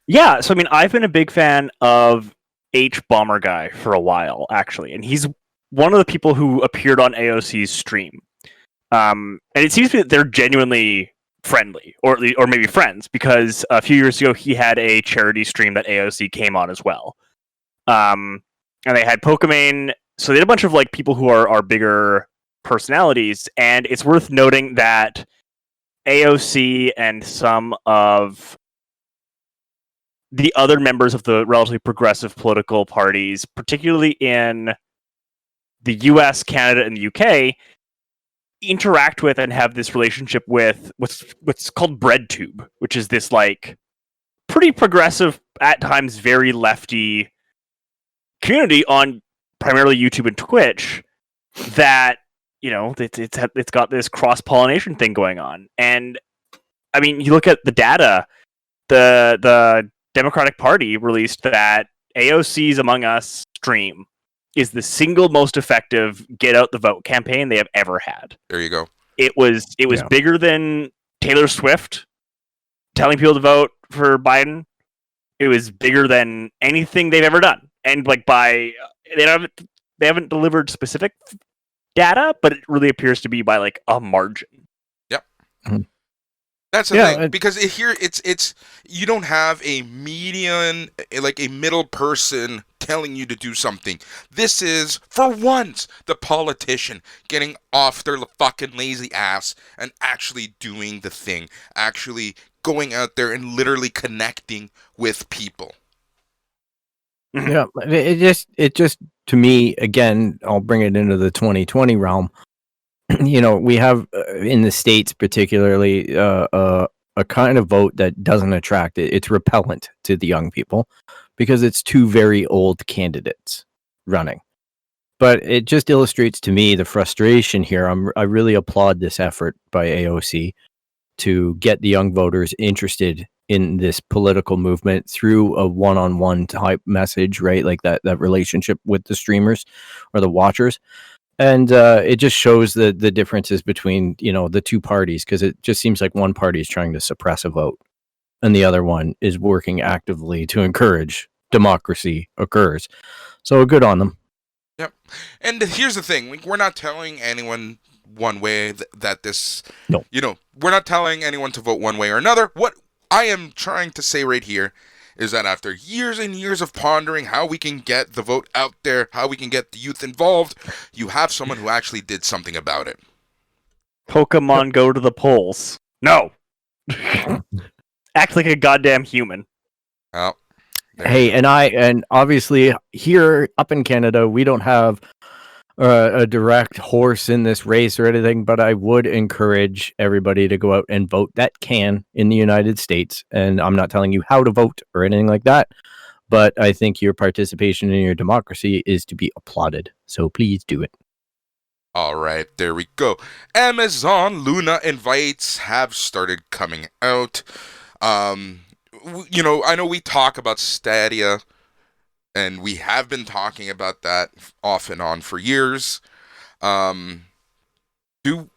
Yeah, so I've been a big fan of H Bomber Guy for a while, actually, and he's one of the people who appeared on AOC's stream. And it seems to be that they're genuinely friendly, or maybe friends, because a few years ago he had a charity stream that AOC came on as well. And they had Pokemon, so they had a bunch of people who are bigger personalities, and it's worth noting that AOC and some of the other members of the relatively progressive political parties, particularly in the US, Canada, and the UK, interact with and have this relationship with what's called BreadTube, which is this pretty progressive, at times very lefty community on primarily YouTube and Twitch that it's got this cross-pollination thing going on. And you look at the data, the Democratic Party released that AOC's Among Us stream is the single most effective get out the vote campaign they have ever had.
There you go.
It was bigger than Taylor Swift telling people to vote for Biden. It was bigger than anything they've ever done. And they haven't delivered specific data, but it really appears to be by a margin.
Yep. That's the thing, because it's you don't have a median, a middle person telling you to do something. This is, for once, the politician getting off their fucking lazy ass and actually doing the thing, actually going out there and literally connecting with people.
Yeah, it just to me again, I'll bring it into the 2020 realm. We have in the States particularly a kind of vote that doesn't attract it. It's repellent to the young people because it's two very old candidates running. But it just illustrates to me the frustration here. I really applaud this effort by AOC to get the young voters interested in this political movement through a one-on-one type message, right? Like that relationship with the streamers or the watchers. And it just shows the differences between, the two parties, because it just seems like one party is trying to suppress a vote and the other one is working actively to encourage democracy occurs. So good on them.
Yep. And here's the thing. We're not telling anyone one way that this...
No.
We're not telling anyone to vote one way or another. What I am trying to say right here is that after years and years of pondering how we can get the vote out there, how we can get the youth involved, you have someone who actually did something about it.
Pokemon go to the polls. No. Act like a goddamn human.
Well,
Hey, and obviously here up in Canada, we don't have a direct horse in this race or anything, but I would encourage everybody to go out and vote that can in the United States. And I'm not telling you how to vote or anything like that, but I think your participation in your democracy is to be applauded. So please do it.
All right, there we go. Amazon Luna invites have started coming out. I know we talk about Stadia, and we have been talking about that off and on for years. Do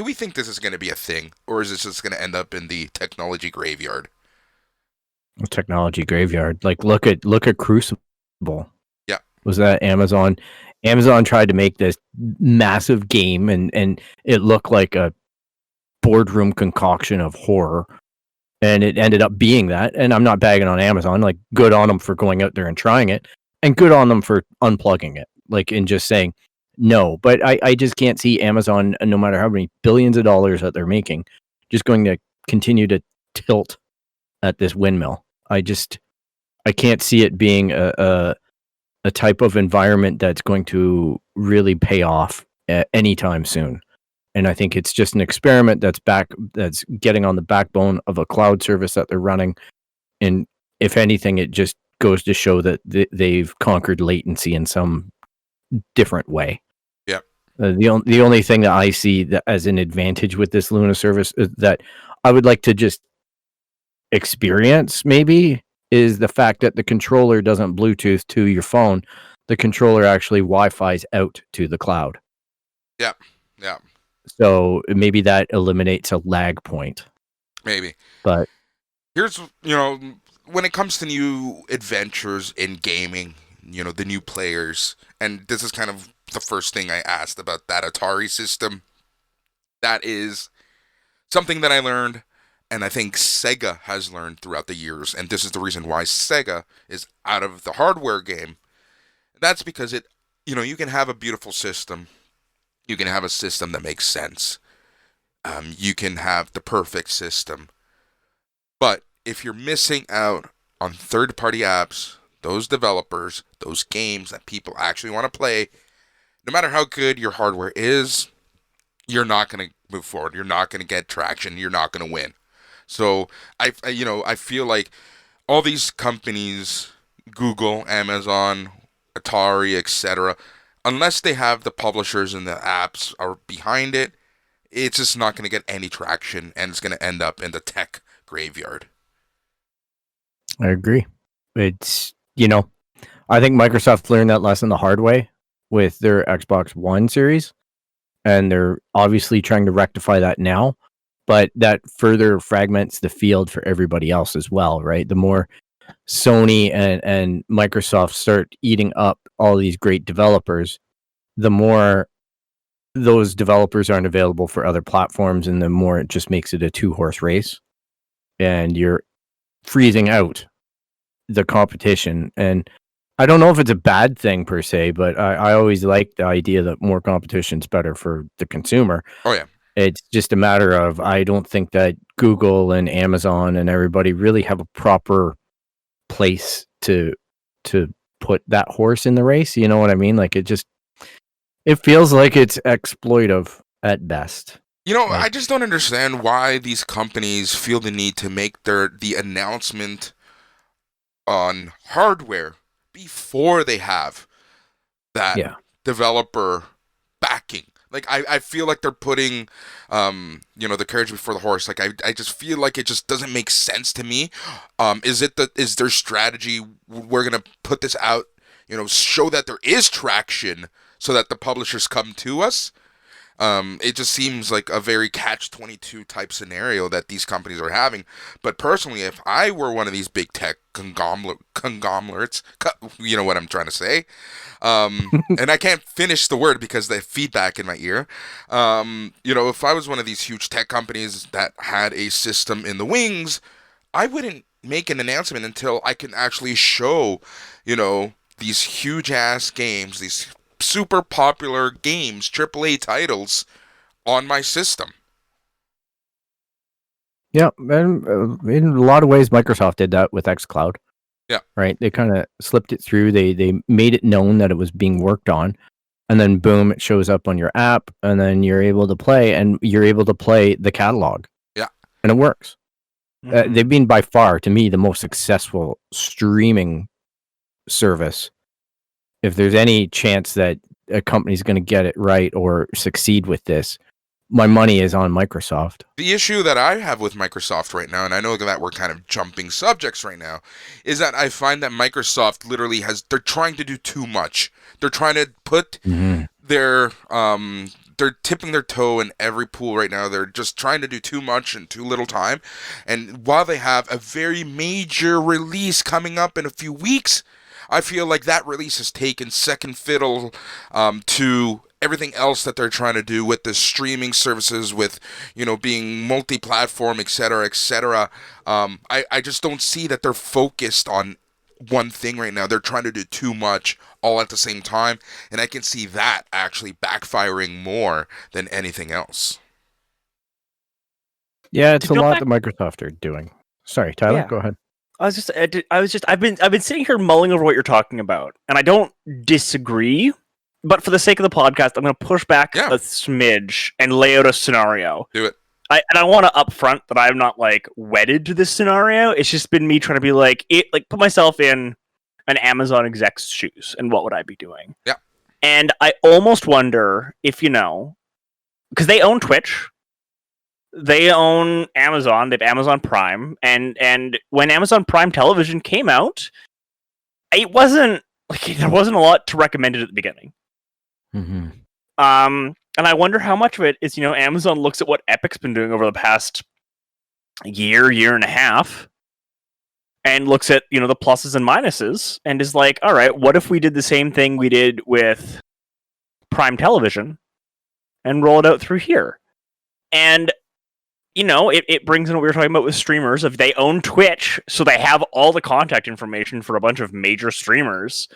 we think this is going to be a thing, or is this just going to end up in the technology graveyard?
Technology graveyard. Like look at Crucible.
Yeah.
Was that Amazon? Amazon tried to make this massive game and it looked like a boardroom concoction of horror. And it ended up being that. And I'm not bagging on Amazon. Like, good on them for going out there and trying it. And good on them for unplugging it. Like, and just saying no. But I just can't see Amazon, no matter how many billions of dollars that they're making, just going to continue to tilt at this windmill. I can't see it being a type of environment that's going to really pay off anytime soon. And I think it's just an experiment that's getting on the backbone of a cloud service that they're running. And if anything, it just goes to show that they've conquered latency in some different way.
Yeah.
The only thing that I see that as an advantage with this Luna service is that I would like to just experience maybe is the fact that the controller doesn't Bluetooth to your phone. The controller actually Wi-Fi's out to the cloud.
Yeah. Yeah.
So maybe that eliminates a lag point.
Maybe.
But
here's, when it comes to new adventures in gaming, the new players, and this is kind of the first thing I asked about that Atari system. That is something that I learned, and I think Sega has learned throughout the years, and this is the reason why Sega is out of the hardware game. That's because you can have a beautiful system. You can have a system that makes sense. You can have the perfect system. But if you're missing out on third-party apps, those developers, those games that people actually want to play, no matter how good your hardware is, you're not going to move forward. You're not going to get traction. You're not going to win. So I feel like all these companies, Google, Amazon, Atari, etc., unless they have the publishers and the apps are behind it, it's just not going to get any traction, and it's going to end up in the tech graveyard.
I agree. It's, I think Microsoft learned that lesson the hard way with their Xbox One series, and they're obviously trying to rectify that now, but that further fragments the field for everybody else as well, right? The more Sony and Microsoft start eating up all these great developers, the more those developers aren't available for other platforms, and the more it just makes it a two-horse race, and you're freezing out the competition. And I don't know if it's a bad thing per se, but I always like the idea that more competition is better for the consumer.
Oh yeah.
It's just a matter of, I don't think that Google and Amazon and everybody really have a proper place to put that horse in the race. You know what I mean? Like it feels like it's exploitive at best.
I just don't understand why these companies feel the need to make the announcement on hardware before they have that developer backing. Like, I feel like they're putting, the carriage before the horse. Like, I just feel like it just doesn't make sense to me. Is their strategy, we're going to put this out, show that there is traction so that the publishers come to us? It just seems like a very catch-22 type scenario that these companies are having. But personally, if I were one of these big tech conglomerates, you know what I'm trying to say, and I can't finish the word because the feedback in my ear, if I was one of these huge tech companies that had a system in the wings, I wouldn't make an announcement until I can actually show, these huge-ass games, these super popular games, AAA titles on my system.
Yeah, and in a lot of ways, Microsoft did that with xCloud.
Yeah.
Right? They kind of slipped it through. They made it known that it was being worked on, and then boom, it shows up on your app, and then you're able to play, and you're able to play the catalog.
Yeah.
And it works.
Mhm.
They've been by far, to me, the most successful streaming service. If there's any chance that a company's going to get it right or succeed with this, my money is on Microsoft.
The issue that I have with Microsoft right now, and I know that we're kind of jumping subjects right now, is that I find that Microsoft literally they're trying to do too much. They're trying to put they're tipping their toe in every pool right now. They're just trying to do too much in too little time. And while they have a very major release coming up in a few weeks, I feel like that release has taken second fiddle to everything else that they're trying to do with the streaming services, with, being multi-platform, et cetera, et cetera. I just don't see that they're focused on one thing right now. They're trying to do too much all at the same time, and I can see that actually backfiring more than anything else.
Yeah, it's a lot that Microsoft are doing. Sorry, Tyler, go ahead.
I've been sitting here mulling over what you're talking about, and I don't disagree, but for the sake of the podcast, I'm going to push back a smidge and lay out a scenario.
Do it.
I want to upfront that I'm not wedded to this scenario. It's just been me trying to be put myself in an Amazon exec's shoes, and what would I be doing?
Yeah.
And I almost wonder if because they own Twitch. They own Amazon. They have Amazon Prime, and when Amazon Prime Television came out, it wasn't there wasn't a lot to recommend it at the beginning.
Mm-hmm.
And I wonder how much of it is Amazon looks at what Epic's been doing over the past year and a half, and looks at the pluses and minuses, and is like, all right, what if we did the same thing we did with Prime Television, and roll it out through here, and it brings in what we were talking about with streamers. If they own Twitch, so they have all the contact information for a bunch of major streamers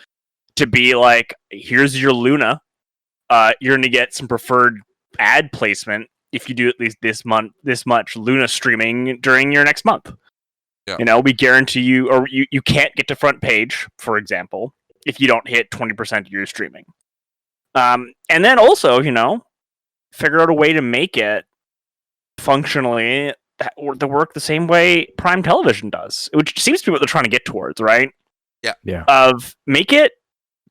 to be like, here's your Luna. You're going to get some preferred ad placement if you do at least this much Luna streaming during your next month. Yeah. We guarantee you, or you can't get to front page, for example, if you don't hit 20% of your streaming. And then also, figure out a way to make it functionally to work the same way Prime Television does, which seems to be what they're trying to get towards, right?
Yeah.
Of make it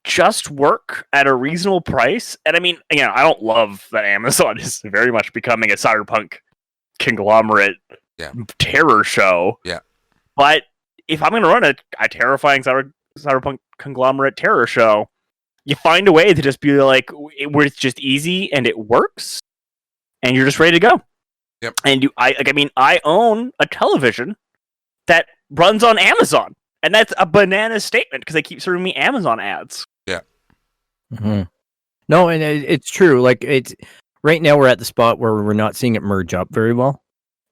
just work at a reasonable price. And I mean, again, I don't love that Amazon is very much becoming a cyberpunk conglomerate terror show.
Yeah.
But if I'm going to run a terrifying cyberpunk conglomerate terror show, you find a way to just be like, where it's just easy and it works, and you're just ready to go.
Yep.
And I own a television that runs on Amazon, and that's a banana statement because they keep serving me Amazon ads.
Yeah.
Mm-hmm. No, and it's true. It's right now we're at the spot where we're not seeing it merge up very well.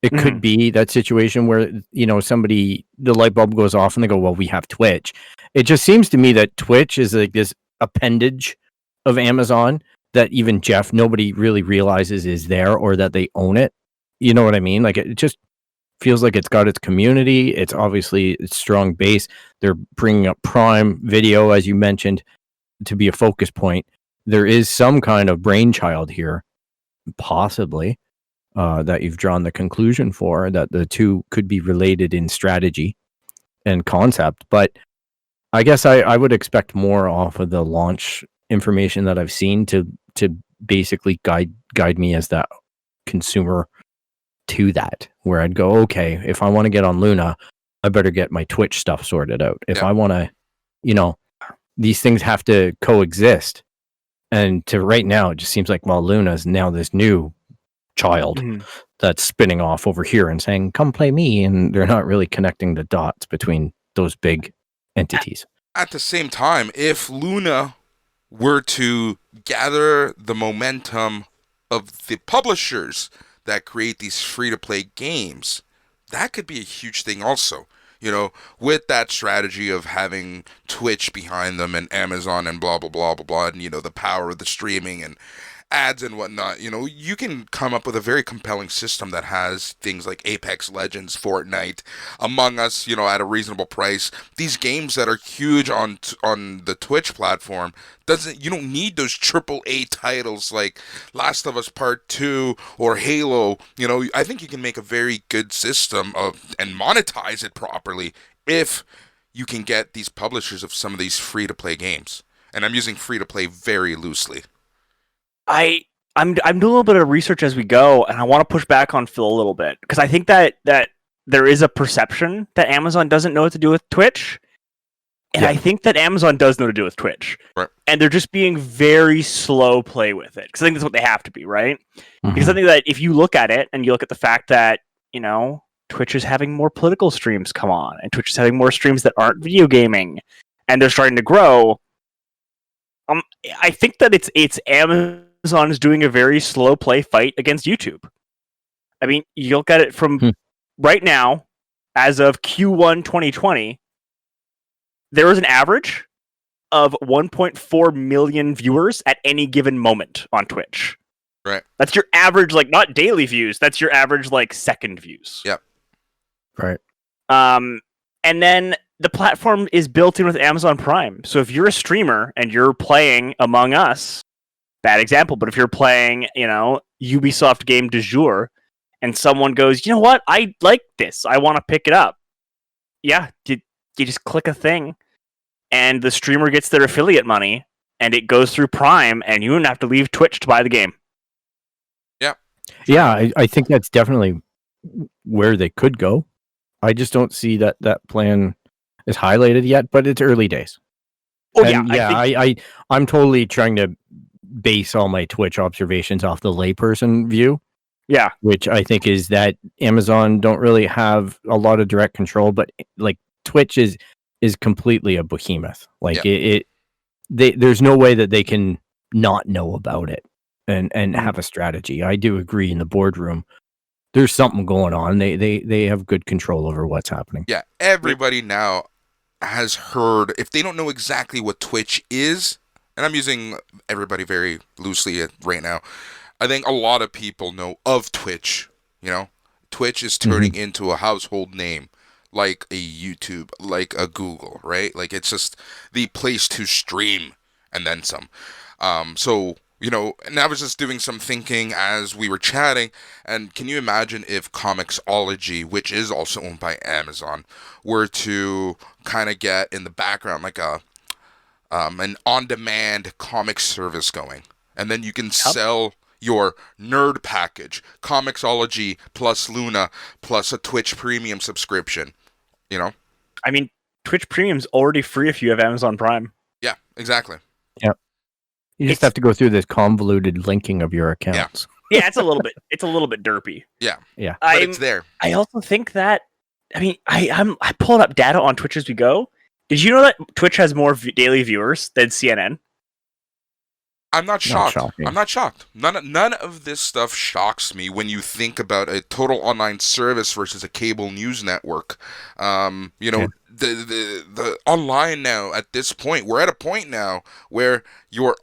It could be that situation where the light bulb goes off and they go, well, we have Twitch. It just seems to me that Twitch is like this appendage of Amazon that even nobody really realizes is there, or that they own it. You know what I mean? Like, it just feels like it's got its community. It's obviously its strong base. They're bringing up Prime Video, as you mentioned, to be a focus point. There is some kind of brainchild here, possibly, that you've drawn the conclusion for, that the two could be related in strategy and concept. But I guess I would expect more off of the launch information that I've seen to basically guide me as that consumer to that, where I'd go, okay, if I want to get on Luna, I better get my Twitch stuff sorted out. If I want to, these things have to coexist. And to right now, it just seems like, well, Luna's now this new child that's spinning off over here and saying, come play me. And they're not really connecting the dots between those big entities.
At the same time, if Luna were to gather the momentum of the publishers that create these free-to-play games, that could be a huge thing also. With that strategy of having Twitch behind them and Amazon and blah, blah, blah, blah, blah, and, the power of the streaming and ads and whatnot, you can come up with a very compelling system that has things like Apex Legends, Fortnite, Among Us, at a reasonable price. These games that are huge on the Twitch platform, you don't need those AAA titles like Last of Us Part 2 or Halo. I think you can make a very good system and monetize it properly if you can get these publishers of some of these free-to-play games. And I'm using free-to-play very loosely.
I'm doing a little bit of research as we go, and I want to push back on Phil a little bit, because I think that there is a perception that Amazon doesn't know what to do with Twitch, and I think that Amazon does know what to do with Twitch,
right?
And they're just being very slow play with it, because I think that's what they have to be, right? Because I think that if you look at it and you look at the fact that Twitch is having more political streams come on, and Twitch is having more streams that aren't video gaming, and they're starting to grow. I think that it's Amazon is doing a very slow play fight against YouTube. I mean, you look at it from right now, as of Q1 2020, there was an average of 1.4 million viewers at any given moment on Twitch.
Right.
That's your average, not daily views. That's your average, second views.
Yep.
Right.
And then the platform is built in with Amazon Prime. So if you're a streamer and you're playing Among Us, bad example, but if you're playing, Ubisoft game du jour, and someone goes, you know what, I like this, I want to pick it up. Yeah, you just click a thing, and the streamer gets their affiliate money, and it goes through Prime, and you don't have to leave Twitch to buy the game.
Yeah.
Yeah, I think that's definitely where they could go. I just don't see that plan is highlighted yet, but it's early days.
Oh,
and
yeah.
I'm totally trying to base all my Twitch observations off the layperson view.
Yeah.
Which I think is that Amazon don't really have a lot of direct control, but Twitch is completely a behemoth. There's no way that they can not know about it and have a strategy. I do agree in the boardroom. There's something going on. They have good control over what's happening.
Yeah, everybody now has heard, if they don't know exactly what Twitch is, and I'm using everybody very loosely right now, I think a lot of people know of Twitch. Twitch is turning into a household name, like a YouTube, like a Google, right? It's just the place to stream and then some. And I was just doing some thinking as we were chatting, and can you imagine if Comixology, which is also owned by Amazon, were to kind of get in the background an on-demand comic service going, and then you can sell your nerd package, Comixology plus Luna plus a Twitch Premium subscription,
I mean, Twitch Premium's already free if you have Amazon Prime.
Yeah, exactly.
Yep. You just have to go through this convoluted linking of your accounts.
Yeah, it's a little bit derpy.
Yeah.
Yeah.
But it's there.
I also think that, I pulled up data on Twitch as we go. Did you know that Twitch has more daily viewers than CNN?
I'm not shocked.
Shocking.
I'm not shocked. None of this stuff shocks me when you think about a total online service versus a cable news network. The online now, at this point, we're at a point now where your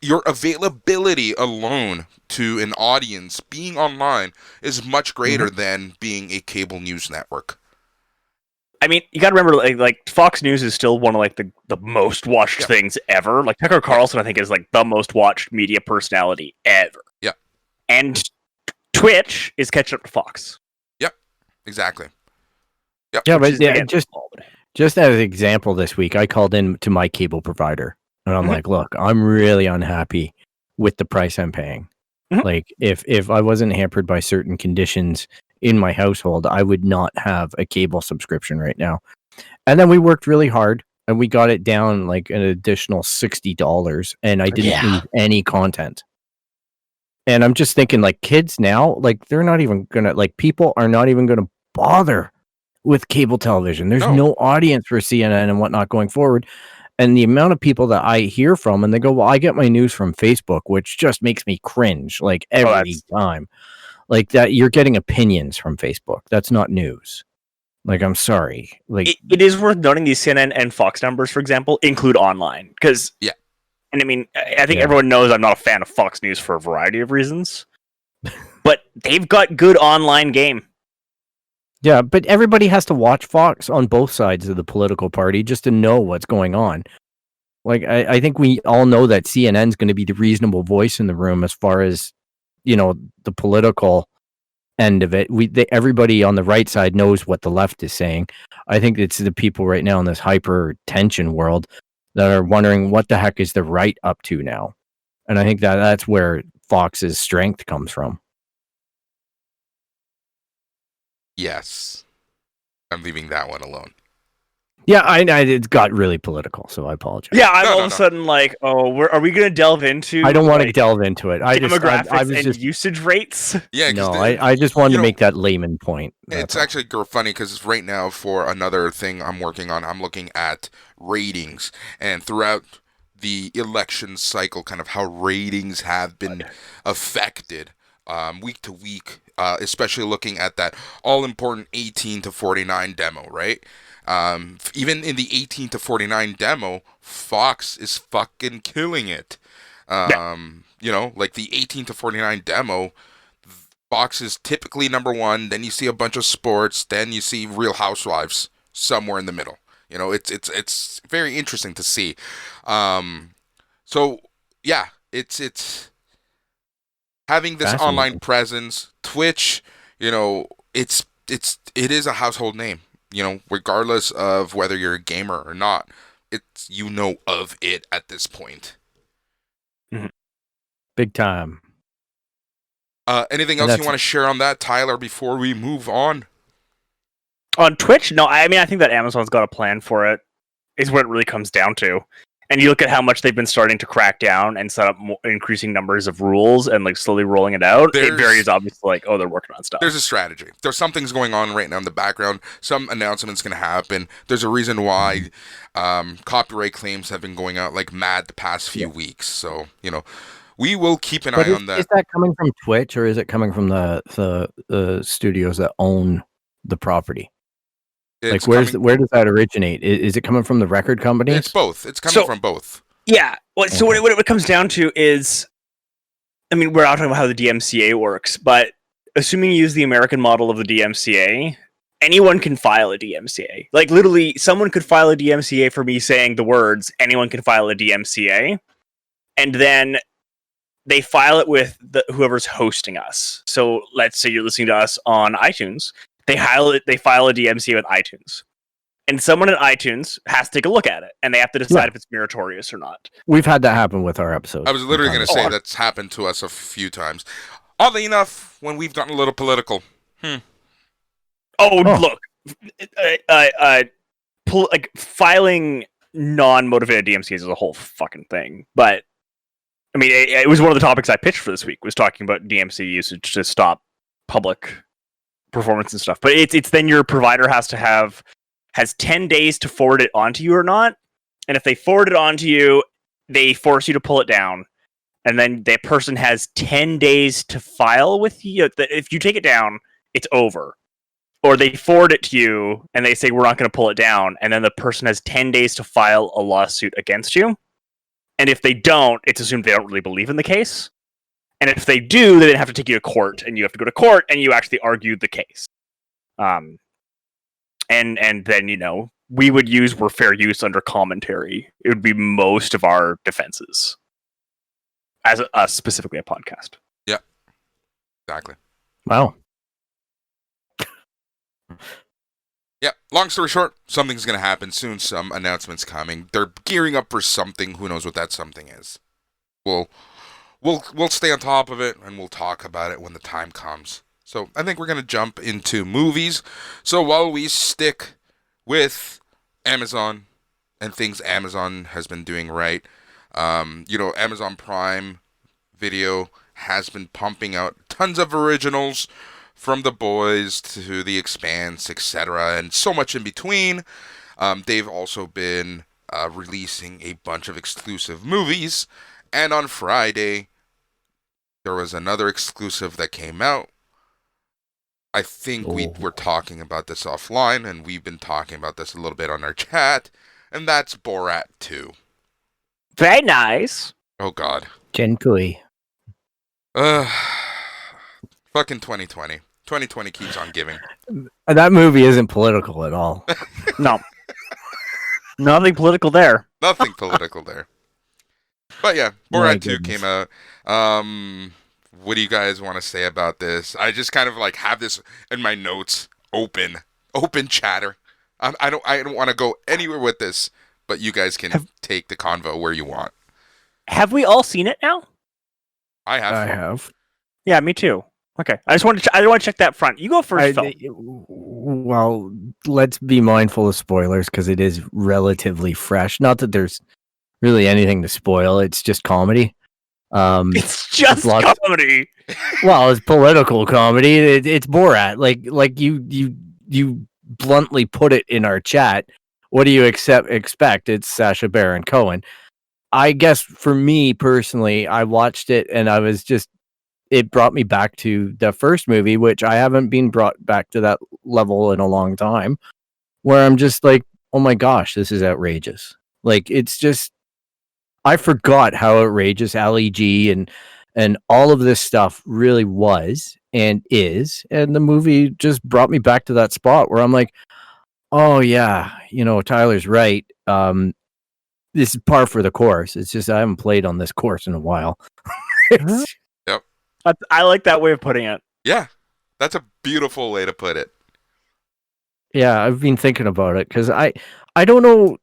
your availability alone to an audience being online is much greater than being a cable news network.
I mean, you got to remember, like Fox News is still one of like the most watched things ever. Like Tucker Carlson, I think, is like the most watched media personality ever.
Yeah,
and Twitch is catching up to Fox.
Yep, exactly. Yep.
Yeah, but
again,
just as an example, this week I called in to my cable provider, and I'm like, "Look, I'm really unhappy with the price I'm paying. Like, if I wasn't hampered by certain conditions in my household, I would not have a cable subscription right now." And then we worked really hard, and we got it down like an additional $60, and I didn't lose any content. And I'm just thinking, like, kids now, like, they're not even gonna, like, people are not even gonna bother with cable television. There's no audience for CNN and whatnot going forward. And the amount of people that I hear from, and they go, "Well, I get my news from Facebook," which just makes me cringe, like, every time. Like, that you're getting opinions from Facebook. That's not news. Like, I'm sorry. Like,
it is worth noting these CNN and Fox numbers, for example, include online. Because, and I mean, I think everyone knows I'm not a fan of Fox News for a variety of reasons. But they've got good online game.
Yeah, but everybody has to watch Fox on both sides of the political party just to know what's going on. Like, I think we all know that CNN's going to be the reasonable voice in the room as far as, you know, the political end of it. Everybody on the right side knows what the left is saying. I think it's the people right now in this hyper-tension world that are wondering what the heck is the right up to now. And I think that's where Fox's strength comes from.
Yes. I'm leaving that one alone.
Yeah, it got really political, so I apologize.
Yeah, I'm all of a sudden like, are we going to delve into?
I don't want to delve into it.
Demographics and usage rates.
Yeah,
no, I just wanted to make that layman point.
It's actually funny because right now, for another thing I'm working on, I'm looking at ratings, and throughout the election cycle, kind of how ratings have been affected week to week, especially looking at that all-important 18 to 49 demo, right? Even in the 18 to 49 demo, Fox is fucking killing it. You know, like the 18 to 49 demo, Fox is typically number one. Then you see a bunch of sports. Then you see Real Housewives somewhere in the middle. You know, it's very interesting to see. So yeah, it's having this online presence. Twitch, you know, it is a household name. You know, regardless of whether you're a gamer or not, it's of it at this point.
Big time.
Anything else you want to share on that, Tyler, before we move on?
On Twitch? No, I mean, I think that Amazon's got a plan for it, is what it really comes down to. And you look at how much they've been starting to crack down and set up increasing numbers of rules and like slowly rolling it out. It varies, obviously, like, they're working on stuff.
There's a strategy. There's some things going on right now in the background. Some announcements going to happen. There's a reason why copyright claims have been going out like mad the past few weeks. So, you know, we will keep an eye on that.
Is that coming from Twitch, or is it coming from the studios that own the property? Like, where does that originate? Is it coming from the record companies?
It's both. It's coming from both.
Yeah. Well, so what it comes down to is, I mean, we're not talking about how the DMCA works, but assuming you use the American model of the DMCA, anyone can file a DMCA. Like, literally, someone could file a DMCA for me saying the words, anyone can file a DMCA, and then they file it with whoever's hosting us. So let's say you're listening to us on iTunes. They file a DMCA with iTunes. And someone at iTunes has to take a look at it, and they have to decide if it's meritorious or not.
We've had that happen with our episodes.
I was literally going to say that's happened to us a few times. Oddly enough, when we've gotten a little political.
Look. Like, filing non-motivated DMCAs is a whole fucking thing. But, I mean, it was one of the topics I pitched for this week, was talking about DMCA usage to stop public performance and stuff. But it's then your provider has 10 days to forward it onto you or not. And if they forward it onto you, they force you to pull it down. And then that person has 10 days to file with you. If you take it down, it's over. Or they forward it to you and they say, we're not going to pull it down. And then the person has 10 days to file a lawsuit against you. And if they don't, it's assumed they don't really believe in the case. And if they do, then they have to take you to court, and you have to go to court, and you actually argue the case. And then, you know, we would use we're fair use under commentary. It would be most of our defenses as specifically a podcast.
Yeah, exactly.
Wow.
Yeah, long story short, something's going to happen soon. Some announcements coming. They're gearing up for something. Who knows what that something is? We'll stay on top of it, and we'll talk about it when the time comes. So I think we're going to jump into movies. So while we stick with Amazon and things Amazon has been doing right, you know, Amazon Prime Video has been pumping out tons of originals, from The Boys to The Expanse, etc., and so much in between. They've also been releasing a bunch of exclusive movies, and on Friday, there was another exclusive that came out. I think we were talking about this offline, and we've been talking about this a little bit on our chat, and that's Borat 2.
Very nice.
Oh, God.
Jen Kui.
Fucking 2020. 2020 keeps on giving.
That movie isn't political at all.
No. Nothing political there.
Nothing political there. But yeah, Borat 2 came out. What do you guys want to say about this? I just kind of like have this in my notes, open chatter. I don't want to go anywhere with this, but you guys can take the convo where you want.
Have we all seen it now?
I have.
I have.
Yeah, me too. Okay, I want to check that front. You go first, Phil.
Well, let's be mindful of spoilers because it is relatively fresh. Not that there's really anything to spoil. It's just comedy.
It's just comedy.
Well, it's political comedy. It's Borat. Like you bluntly put it in our chat. What do you expect? It's Sacha Baron Cohen. I guess for me personally, I watched it and I was just. It brought me back to the first movie, which I haven't been brought back to that level in a long time, where I'm just like, oh my gosh, this is outrageous. Like, it's just, I forgot how outrageous Ali G and all of this stuff really was and is. And the movie just brought me back to that spot where I'm like, oh yeah, you know, Tyler's right. This is par for the course. It's just, I haven't played on this course in a while.
I like that way of putting it.
Yeah, that's a beautiful way to put it.
Yeah, I've been thinking about it because I don't know.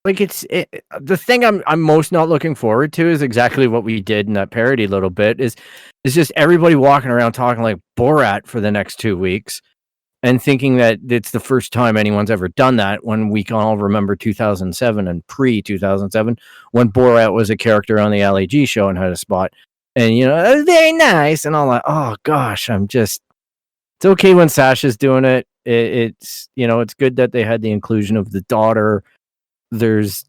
Like the thing I'm most not looking forward to is exactly what we did in that parody a little bit. Is just everybody walking around talking like Borat for the next 2 weeks and thinking that it's the first time anyone's ever done that. When we can all remember 2007 and pre-2007 when Borat was a character on the Ali G show and had a spot. And, you know, it was very nice. And I'm like, oh, gosh, it's okay when Sasha's doing it. It's, you know, it's good that they had the inclusion of the daughter. There's,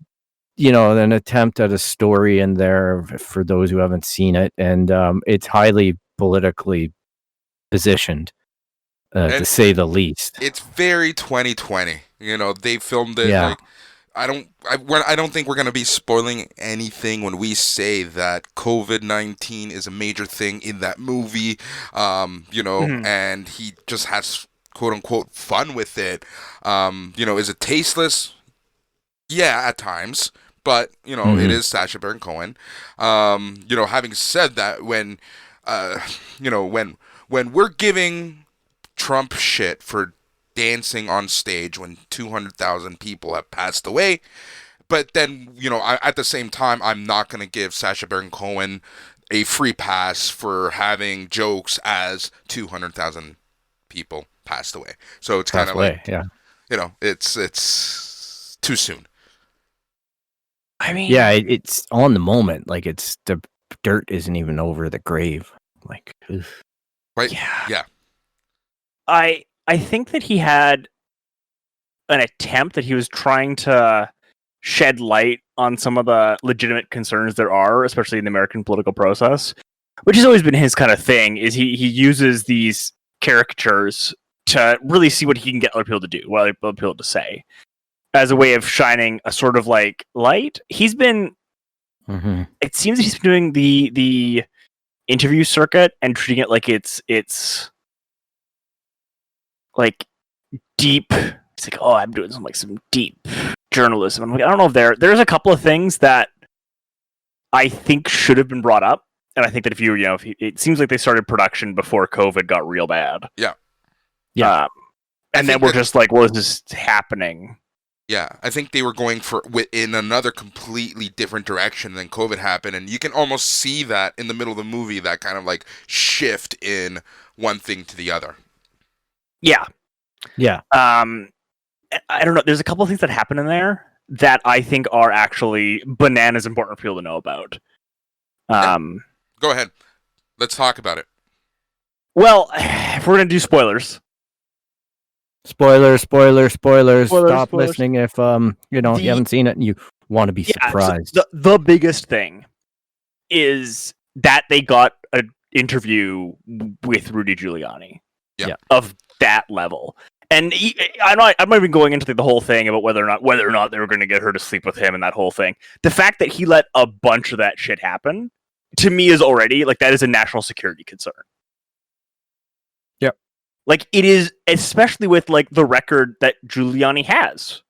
you know, an attempt at a story in there for those who haven't seen it. And it's highly politically positioned, to say the least.
It's very 2020. You know, they filmed it like, I don't think we're going to be spoiling anything when we say that COVID-19 is a major thing in that movie, you know, and he just has quote unquote fun with it. You know, is it tasteless? Yeah, at times, but you know, it is Sacha Baron Cohen. You know, having said that, when you know, when we're giving Trump shit for dancing on stage when 200,000 people have passed away, but then, you know, at the same time, I'm not going to give Sacha Baron Cohen a free pass for having jokes as 200,000 people passed away. So it's kind of like, you know, it's too soon.
I mean,
yeah, it's on the moment. Like, it's the dirt isn't even over the grave. Like, oof.
Right? Yeah.
I think that he had an attempt that he was trying to shed light on some of the legitimate concerns there are, especially in the American political process, which has always been his kind of thing, is he uses these caricatures to really see what he can get other people to do, what other people to say, as a way of shining a sort of like light. He's been
Mhm.
It seems he's doing the interview circuit and treating it like it's like deep. It's like, oh, I'm doing some deep journalism. I'm like, I don't know if there's a couple of things that I think should have been brought up, and I think that it seems like they started production before COVID got real bad.
Yeah.
Yeah.
And then we're just like, what is this happening?
Yeah, I think they were going in another completely different direction than COVID happened, and you can almost see that in the middle of the movie, that kind of like shift in one thing to the other.
Yeah.
Yeah.
I don't know. There's a couple of things that happen in there that I think are actually bananas important for people to know about.
Go ahead. Let's talk about it.
Well, if we're gonna do spoilers.
Spoilers. Stop
Spoilers.
listening if you haven't seen it and you want to be surprised.
So the biggest thing is that they got an interview with Rudy Giuliani.
Yeah.
Of that level. And I'm not even going into the whole thing about whether or not they were going to get her to sleep with him and that whole thing. The fact that he let a bunch of that shit happen, to me, is already like, that is a national security concern.
Yep.
Like, it is, especially with like the record that Giuliani has.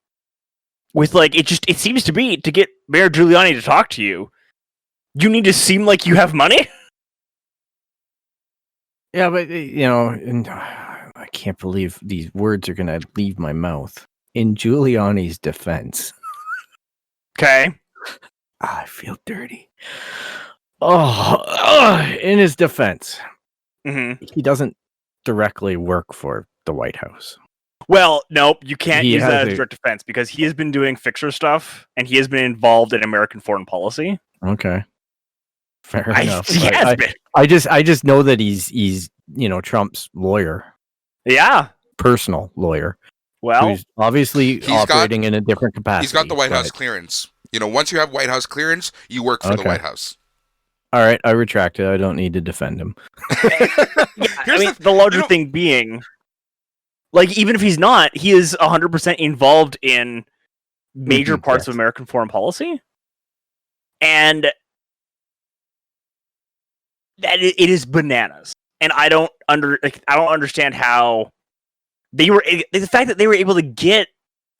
With like, it seems to be, to get Mayor Giuliani to talk to you, you need to seem like you have money.
Yeah, but and I can't believe these words are going to leave my mouth. In Giuliani's defense.
Okay.
I feel dirty. In his defense, he doesn't directly work for the White House.
Well, nope, you can't
He
use that
has
as direct defense because he has been doing fixer stuff and he has been involved in American foreign policy.
Okay. Fair enough.
He has been.
I just know that he's Trump's lawyer.
Yeah.
Personal lawyer.
Well,
who's obviously operating in a different capacity.
He's got the White House clearance. Once you have White House clearance, you work for the White House.
All right, I retract it. I don't need to defend him.
The larger thing being, like, even if he's not, he is 100% involved in major parts of American foreign policy, and that it is bananas. And I don't understand how they were. The fact that they were able to get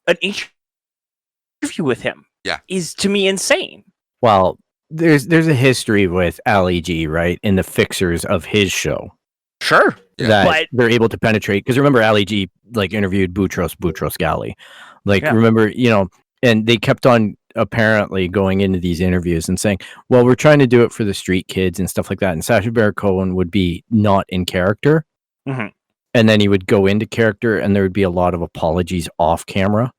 an interview with him, is to me insane.
Well, there's a history with Ali G, right, in the fixers of his show.
Sure,
that they're able to penetrate, because remember Ali G interviewed Boutros Ghali, remember, and they kept on apparently going into these interviews and saying, well, we're trying to do it for the street kids and stuff like that, and Sacha Baron Cohen would be not in character, and then he would go into character, and there would be a lot of apologies off camera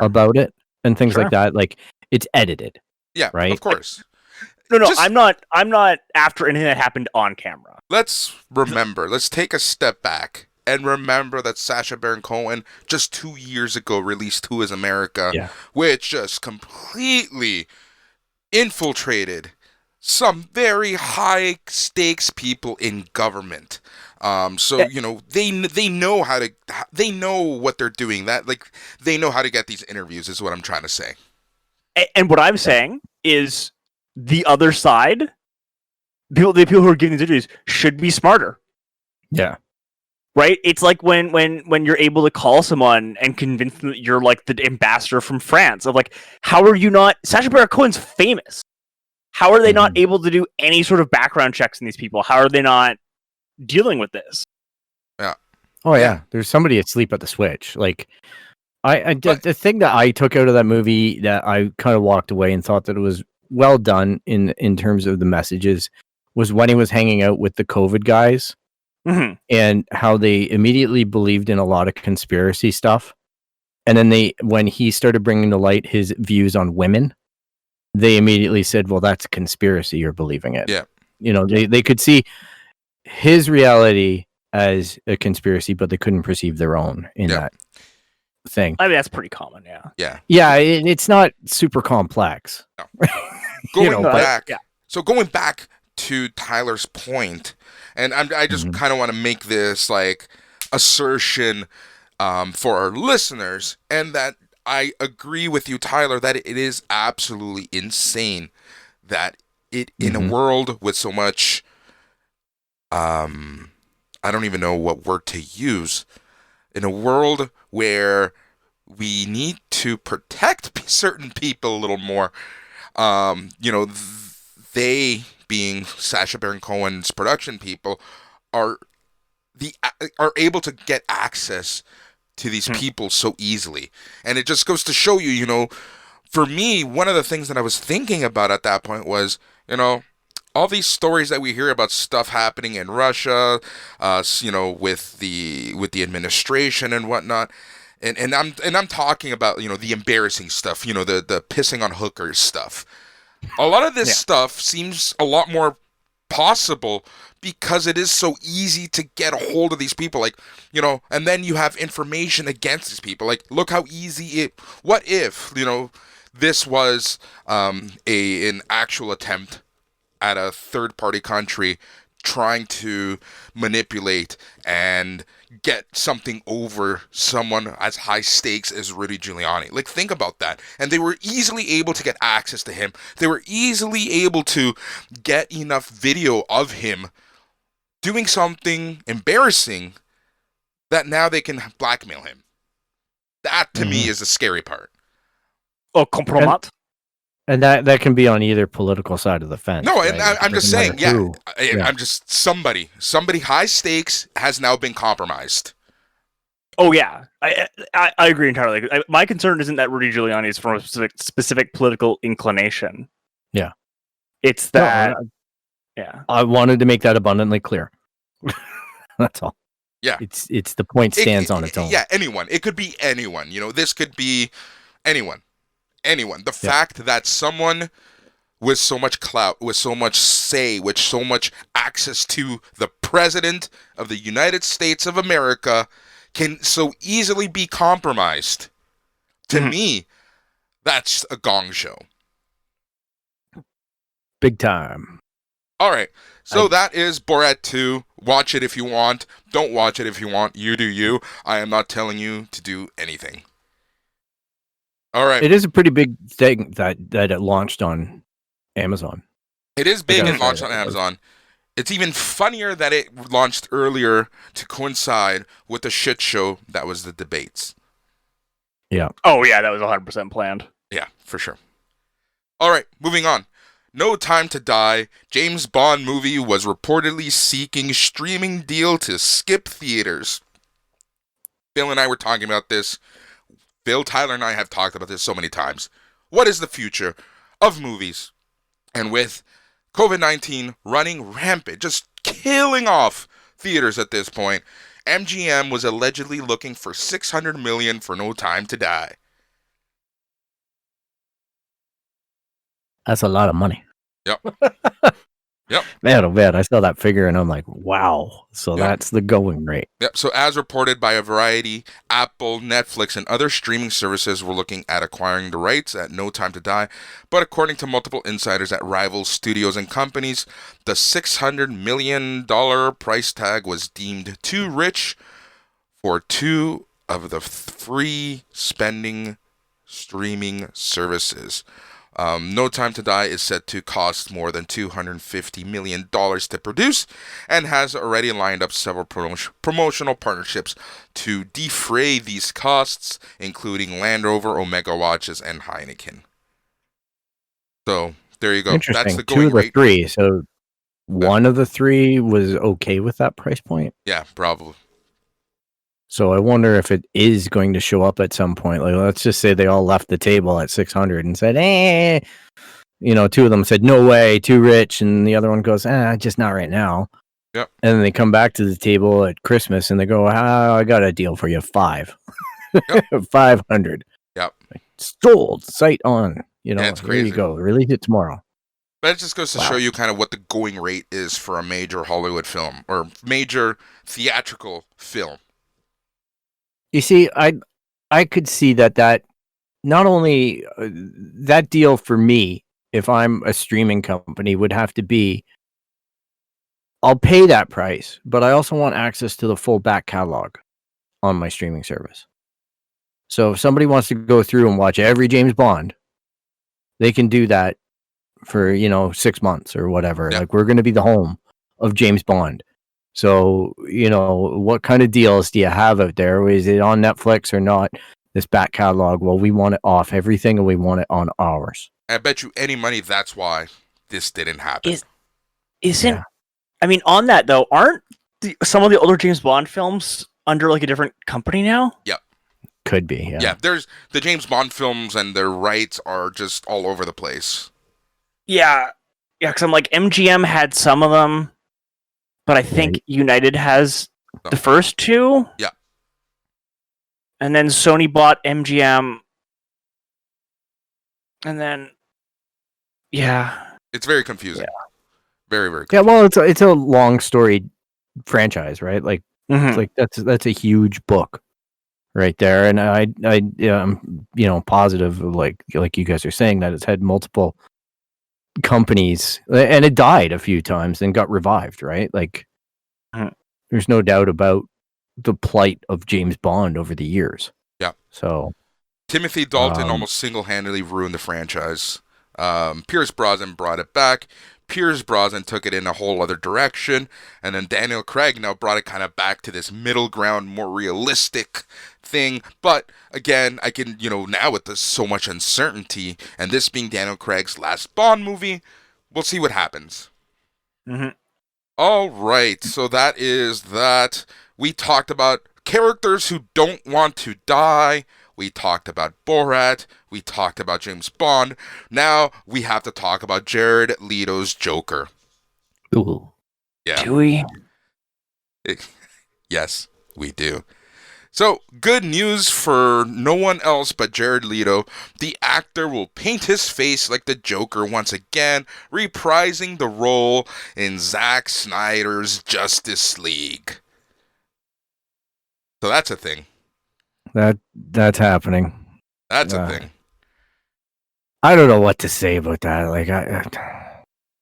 about it and things like that. Like, it's edited, right?
Of course.
No, I'm not after anything that happened on camera.
Let's take a step back and remember that Sacha Baron Cohen just 2 years ago released Who is America, which just completely infiltrated some very high stakes people in government. They know what they're doing. They know how to get these interviews, is what I'm trying to say.
And what I'm saying is, the other side, the people who are giving these interviews should be smarter.
Yeah.
Right? It's like when you're able to call someone and convince them that you're like the ambassador from France. Of like, how are you not? Sacha Baron Cohen's famous. How are they not able to do any sort of background checks on these people? How are they not dealing with this?
Yeah.
Oh yeah. There's somebody asleep at the switch. Like, the thing that I took out of that movie that I kind of walked away and thought that it was well done in terms of the messages was when he was hanging out with the COVID guys, and how they immediately believed in a lot of conspiracy stuff. And then when he started bringing to light his views on women, they immediately said, well, that's a conspiracy. You're believing it.
Yeah.
They could see his reality as a conspiracy, but they couldn't perceive their own in that thing.
I mean, that's pretty common.
Yeah. It's not super complex.
No. Going back to Tyler's point, and I just kind of want to make this like assertion for our listeners, and that I agree with you, Tyler, that it is absolutely insane that in a world with so much, I don't even know what word to use, in a world where we need to protect certain people a little more, they being Sacha Baron Cohen's production people are able to get access to these people so easily. And it just goes to show you, for me, one of the things that I was thinking about at that point was, all these stories that we hear about stuff happening in Russia, with the administration and whatnot. And I'm talking about, the embarrassing stuff, the pissing on hookers stuff. A lot of this stuff seems a lot more possible because it is so easy to get a hold of these people, and then you have information against these people. Like, look how easy what if, this was an actual attempt at a third-party country trying to manipulate and get something over someone as high stakes as Rudy Giuliani. Like, think about that. And they were easily able to get access to him. They were easily able to get enough video of him doing something embarrassing that now they can blackmail him. That, to me, is the scary part.
Oh, compromat.
And that can be on either political side of the fence.
No,
right?
and I'm just saying,
Yeah.
I'm just somebody high stakes has now been compromised.
Oh yeah, I agree entirely. My concern isn't that Rudy Giuliani is from a specific political inclination.
Yeah,
it's that.
I wanted to make that abundantly clear. That's all.
Yeah,
it's the point stands on its own.
Yeah, anyone. It could be anyone. This could be anyone. The fact that someone with so much clout, with so much say, with so much access to the president of the United States of America can so easily be compromised. To me, that's a gong show.
Big time.
All right. So that is Borat 2. Watch it if you want. Don't watch it if you want. You do you. I am not telling you to do anything. All right.
It is a pretty big thing that it launched on Amazon.
It is big and launched on Amazon. It's even funnier that it launched earlier to coincide with the shit show that was the debates.
Yeah.
Oh, yeah, that was 100% planned.
Yeah, for sure. All right, moving on. No Time to Die. James Bond movie was reportedly seeking streaming deal to skip theaters. Bill and I were talking about this. Bill, Tyler, and I have talked about this so many times. What is the future of movies? And with COVID-19 running rampant, just killing off theaters at this point, MGM was allegedly looking for $600 million for No Time to Die.
That's a lot of money.
Yep. Yep.
Man, oh man, I saw that figure and I'm like, wow. So that's the going rate.
Yep. So as reported by a Variety, Apple, Netflix, and other streaming services were looking at acquiring the rights at No Time to Die. But according to multiple insiders at rival studios and companies, the $600 million price tag was deemed too rich for two of the free spending streaming services. No Time to Die is set to cost more than $250 million to produce and has already lined up several promotional partnerships to defray these costs, including Land Rover, Omega Watches, and Heineken. So, there you go.
Interesting.
That's the going rate.
2 of the 3. So, one of the 3 was okay with that price point?
Yeah, probably.
So I wonder if it is going to show up at some point. Like, let's just say they all left the table at 600 and said, 2 of them said, no way, too rich. And the other one goes, just not right now.
Yep.
And then they come back to the table at Christmas and they go, I got a deal for you, 5.
Yep.
500.
Yep.
Sold, sight on.
It's
here
crazy.
you go. Release it tomorrow.
But it just goes to show you kind of what the going rate is for a major Hollywood film or major theatrical film.
You see, I could see that not only that deal for me, if I'm a streaming company, would have to be, I'll pay that price, but I also want access to the full back catalog on my streaming service. So if somebody wants to go through and watch every James Bond, they can do that for 6 months or whatever.
Yeah.
Like we're going to be the home of James Bond. So what kind of deals do you have out there? Is it on Netflix or not? This back catalog. Well, we want it off everything, and we want it on ours.
I bet you any money that's why this didn't happen.
Isn't
Yeah.
I mean, on that though, aren't some of the older James Bond films under like a different company now?
Could be.
Yeah, there's the James Bond films and their rights are just all over the place.
Yeah, because I'm like MGM had some of them, but I think United has the first two.
Yeah.
And then Sony bought MGM, and then
It's very confusing.
Yeah.
Very, very
Yeah,
confusing.
well, it's a long story franchise, right? Like,
Mhm.
it's like that's a huge book right there, and I'm positive, like you guys are saying, that it's had multiple companies, and it died a few times and got revived, right? Like,
Mhm.
there's no doubt about the plight of James Bond over the years.
Yeah.
So
Timothy Dalton almost single-handedly ruined the franchise. Pierce Brosnan brought it back. Pierce Brosnan took it in a whole other direction, and then Daniel Craig now brought it kind of back to this middle ground, more realistic thing. But again, I can, now with this so much uncertainty, and this being Daniel Craig's last Bond movie, we'll see what happens.
Mhm.
All right, so that is that. We talked about characters who don't want to die. We talked about Borat. We talked about James Bond. Now we have to talk about Jared Leto's Joker.
ooh.
Yeah.
Do we?
Yes, we do. So, good news for no one else but Jared Leto. The actor will paint his face like the Joker once again, reprising the role in Zack Snyder's Justice League. So that's a thing.
That's happening.
That's a thing.
I don't know what to say about that. Like,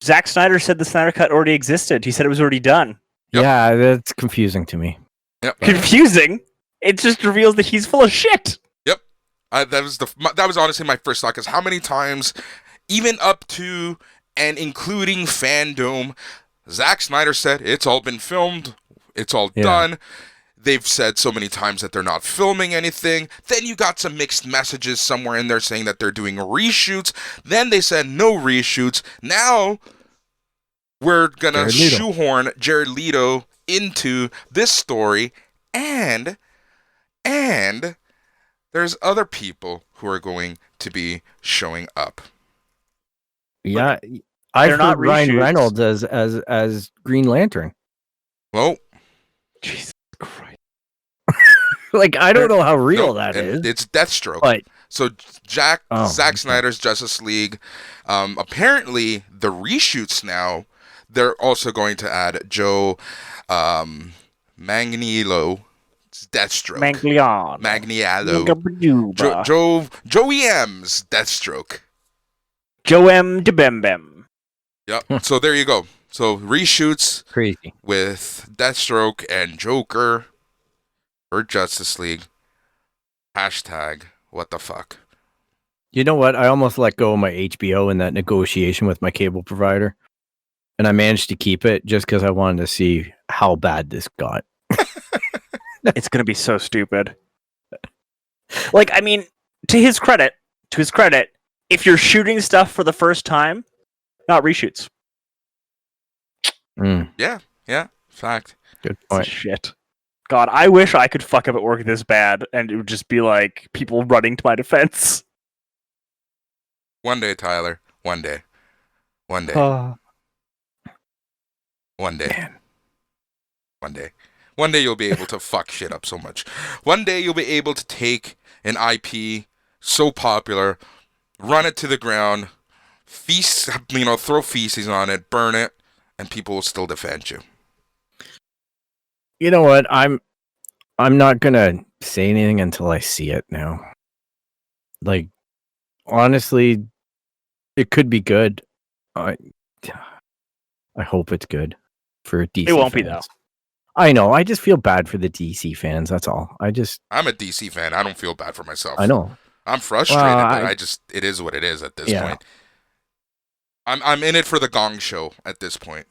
Zack Snyder said the Snyder Cut already existed. He said it was already done.
Yep.
Yeah, that's confusing to me.
Yep.
Confusing. It just reveals that he's full of shit.
Yep. That was honestly my first thought, because how many times, even up to and including Fandom, Zack Snyder said it's all been filmed, it's all done. They've said so many times that they're not filming anything. Then you got some mixed messages somewhere in there saying that they're doing reshoots. Then they said no reshoots. Now we're gonna shoehorn Jared Leto into this story, and there's other people who are going to be showing up.
Yeah, I've
they're not
heard Ryan
reshoots.
Reynolds as Green Lantern.
Well,
Jesus Christ.
Like, I don't know how real
no,
that
and
is.
it's Deathstroke.
But
So Zack Snyder's Justice League, apparently the reshoots now, they're also going to add Joe Manganiello, Deathstroke. Magniello. Joey M's Deathstroke.
Joe M. DeBembem.
Yep. So there you go. So reshoots
crazy.
with Deathstroke and Joker for Justice League. Hashtag what the fuck.
You know what? I almost let go of my HBO in that negotiation with my cable provider, and I managed to keep it just because I wanted to see how bad this got.
It's gonna be so stupid. Like, I mean, to his credit, if you're shooting stuff for the first time, not reshoots.
Yeah. Fact.
Good
It's
point.
shit. God, I wish I could fuck up at work this bad, and it would just be like people running to my defense.
One day, Tyler. One day. One day. One day.
Man.
One day. One day you'll be able to fuck shit up so much. One day you'll be able to take an IP so popular, run it to the ground, throw feces on it, burn it, and people will still defend you.
You know what? I'm not gonna say anything until I see it now. Like, honestly, it could be good. I hope it's good for DC.
It won't
fans.
be though.
I know. I just feel bad for the DC fans. That's all.
I'm a DC fan. I don't feel bad for myself.
I know.
I'm frustrated,
Well,
but it is what it is at this point. I'm in it for the Gong Show at this point.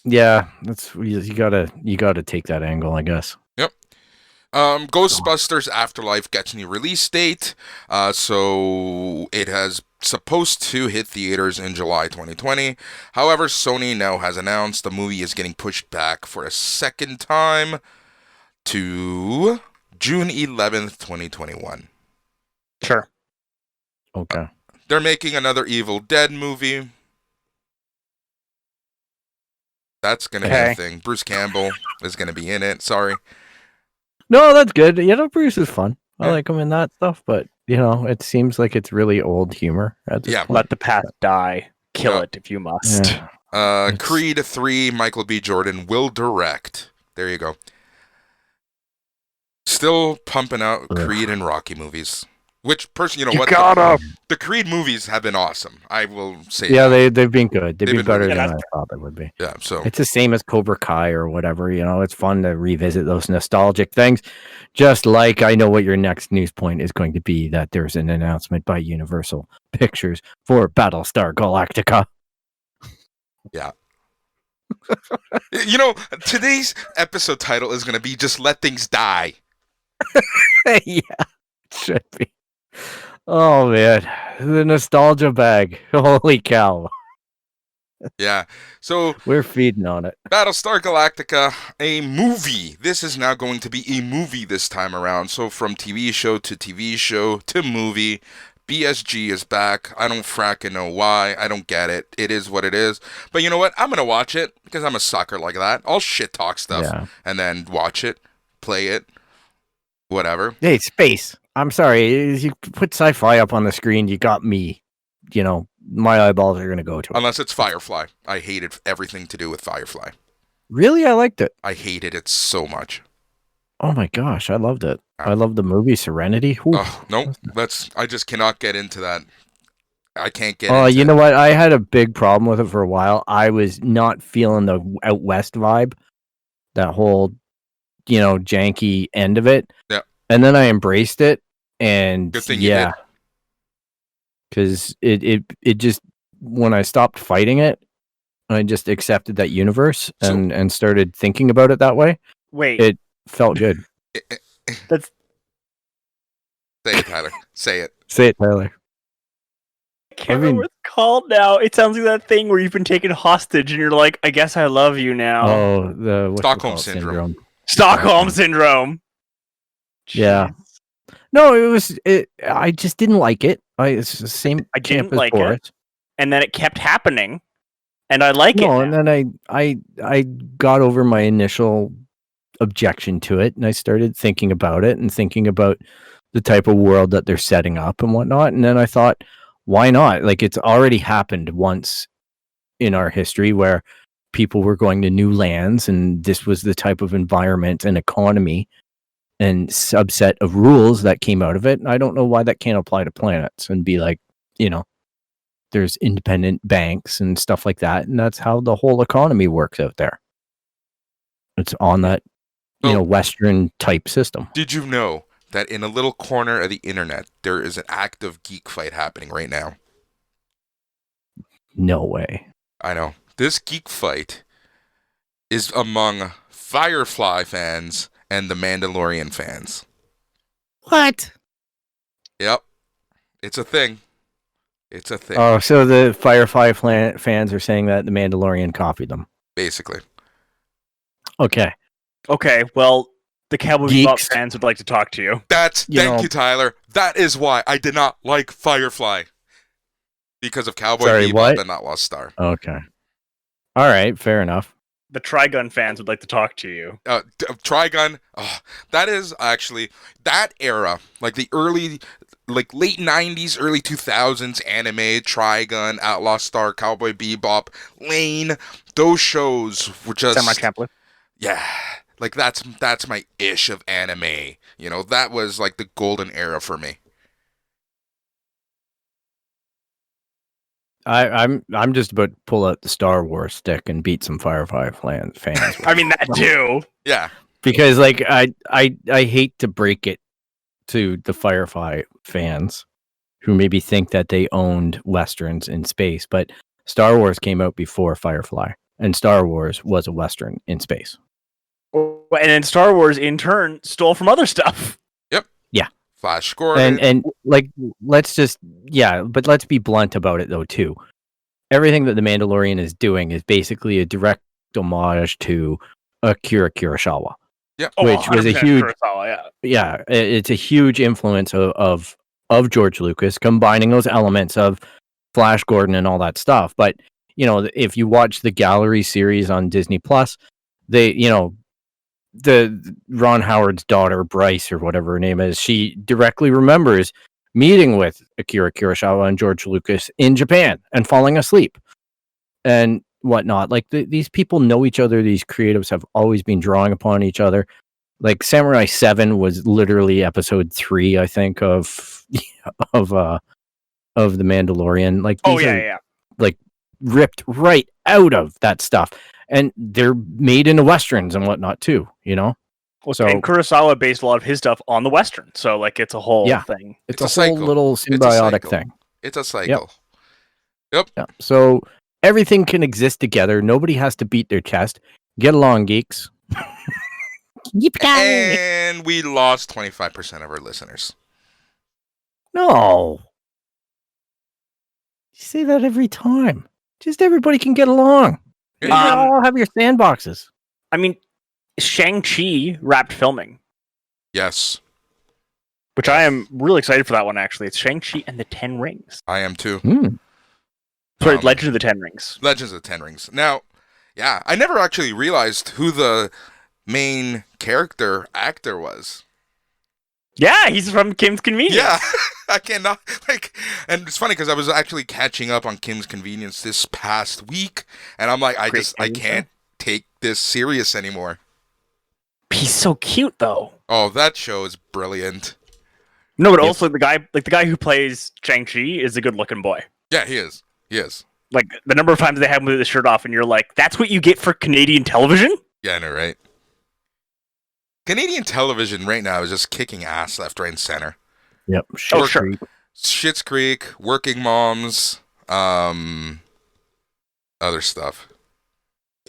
Yeah, that's you gotta take that angle, I guess.
Yep. Ghostbusters Afterlife gets new release date. So it has supposed to hit theaters in July 2020. However, Sony now has announced the movie is getting pushed back for a second time to June 11th, 2021.
Sure.
Okay.
They're making another Evil Dead movie. That's going to be a thing. Bruce Campbell is going to be in it. Sorry.
No, that's good. You know, Bruce is fun. I
Yeah.
like him in that stuff, but you know, it seems like it's really old humor at this
Yeah.
point.
Let the past die. Kill
Yeah.
it if you must.
Yeah.
Creed 3, Michael B. Jordan will direct. There you go. Still pumping out Creed and Rocky movies. Which you know
You
what?
gotta.
The Creed movies have been awesome. I will say.
Yeah,
that.
they've been good. They've been better
really
than
good.
I thought they would be.
Yeah. So
It's the same as Cobra Kai or whatever. You know, it's fun to revisit those nostalgic things. Just like I know what your next news point is going to be, that there's an announcement by Universal Pictures for Battlestar Galactica.
you know, today's episode title is going to be "Just Let Things Die."
Yeah, it should be. Oh man, the nostalgia bag. Holy cow.
Yeah. So
We're feeding on it.
Battlestar Galactica, a movie. This is now going to be a movie this time around. So from TV show to movie, BSG is back. I don't fracking know why. I don't get it. It is what it is. But you know what? I'm going to watch it because I'm a sucker like that. I'll shit talk stuff
Yeah.
and then watch it, play it, whatever.
Hey, space. I'm sorry. You put sci-fi up on the screen, you got me. You know, my eyeballs are going to go to it.
Unless it's Firefly. I hated everything to do with Firefly.
Really? I liked it.
I hated it so much.
Oh my gosh, I loved it. I love the movie Serenity. Ooh.
Oh, no, I just cannot get into that. I can't get
Oh,
into
you know what? I had a big problem with it for a while. I was not feeling the out west vibe. That whole, you know, janky end of it.
Yeah.
And then I embraced it, and
Good thing you did.
because it just, when I stopped fighting it, I just accepted that universe and started thinking about it that way.
Wait.
It felt good.
That's
Say it, Tyler. Say it.
Say it, Tyler.
I can't remember what it's called now. It sounds like that thing where you've been taken hostage and you're like, I guess I love you now.
Oh, the what's it
Stockholm
called?
Syndrome.
Stockholm Syndrome.
Yeah.
Jeez.
No, I just didn't like it. It's the same.
I didn't
camp as
like
Boris.
it. And then it kept happening. And I like
No,
it.
and then I got over my initial objection to it, and I started thinking about it and thinking about the type of world that they're setting up and whatnot. And then I thought, why not? Like, it's already happened once in our history where people were going to new lands, and this was the type of environment and economy and subset of rules that came out of it. And I don't know why that can't apply to planets and be like, you know, there's independent banks and stuff like that. And that's how the whole economy works out there. It's on that, you know, Western type system.
Did you know that in a little corner of the internet, there is an active geek fight happening right now?
No way.
I know. This geek fight is among Firefly fans and the Mandalorian fans.
What?
Yep. It's a thing. It's a thing,
Oh, so the Firefly fans are saying that the Mandalorian copied them.
basically.
Okay.
Okay, well, the Cowboy Bebop
Geeks.
fans would like to talk to you.
Thank
know-
you, Tyler. That is why I did not like Firefly. Because of Cowboy
Sorry,
Bebop
what?
and not Lost Star.
Okay. All right. Fair enough.
The Trigun fans would like to talk to you.
Trigun, that is actually that era, like the late 90s, early 2000s anime, Trigun, Outlaw Star, Cowboy Bebop, Lane, those shows were just
Semi-Champlin.
yeah, like that's my ish of anime. You know, that was like the golden era for me.
I'm just about to pull out the Star Wars stick and beat some Firefly fans.
I mean, that too.
Yeah,
Because like I hate to break it to the Firefly fans who maybe think that they owned westerns in space, but Star Wars came out before Firefly, and Star Wars was a Western in space.
And then Star Wars, in turn, stole from other stuff.
Flash Gordon.
And like, let's be blunt about it though too. Everything that the Mandalorian is doing is basically a direct homage to Akira Kurosawa. Which was a huge,
Kurosawa,
it's a huge influence of George Lucas, combining those elements of Flash Gordon and all that stuff. But if you watch the Gallery series on Disney Plus, they the Ron Howard's daughter, Bryce, or whatever her name is, she directly remembers meeting with Akira Kurosawa and George Lucas in Japan and falling asleep and whatnot. Like, these people know each other. These creatives have always been drawing upon each other. Like, Samurai 7 was literally episode 3, I think, of The Mandalorian. Like, these are like ripped right out of that stuff. And they're made into Westerns and whatnot too,
Well, so, and Kurosawa based a lot of his stuff on the Western. So, like, it's a whole thing.
It's a whole little symbiotic thing.
It's a cycle. Yep.
So, everything can exist together. Nobody has to beat their chest. Get along, geeks.
And we lost 25% of our listeners.
No. You say that every time. Just everybody can get along. You all have your sandboxes.
I mean, Shang-Chi wrapped filming.
Yes.
Which I am really excited for that one, actually. It's Shang-Chi and the Ten Rings.
I am too.
Sorry, Legend of the Ten Rings.
Legends of the Ten Rings. Now, I never actually realized who the main character actor was.
Yeah, he's from Kim's Convenience.
Yeah, I cannot, and it's funny because I was actually catching up on Kim's Convenience this past week, and I'm like, I can't take this serious anymore.
He's so cute, though.
Oh, that show is brilliant.
No, but also the guy who plays Shang-Chi is a good-looking boy.
Yeah, he is. He is. Like,
the number of times they have him with his shirt off, and you're like, that's what you get for Canadian television?
Yeah, I know, right? Canadian television right now is just kicking ass left, right, and center.
Yep.
Schitt's Creek, Working Moms, other stuff.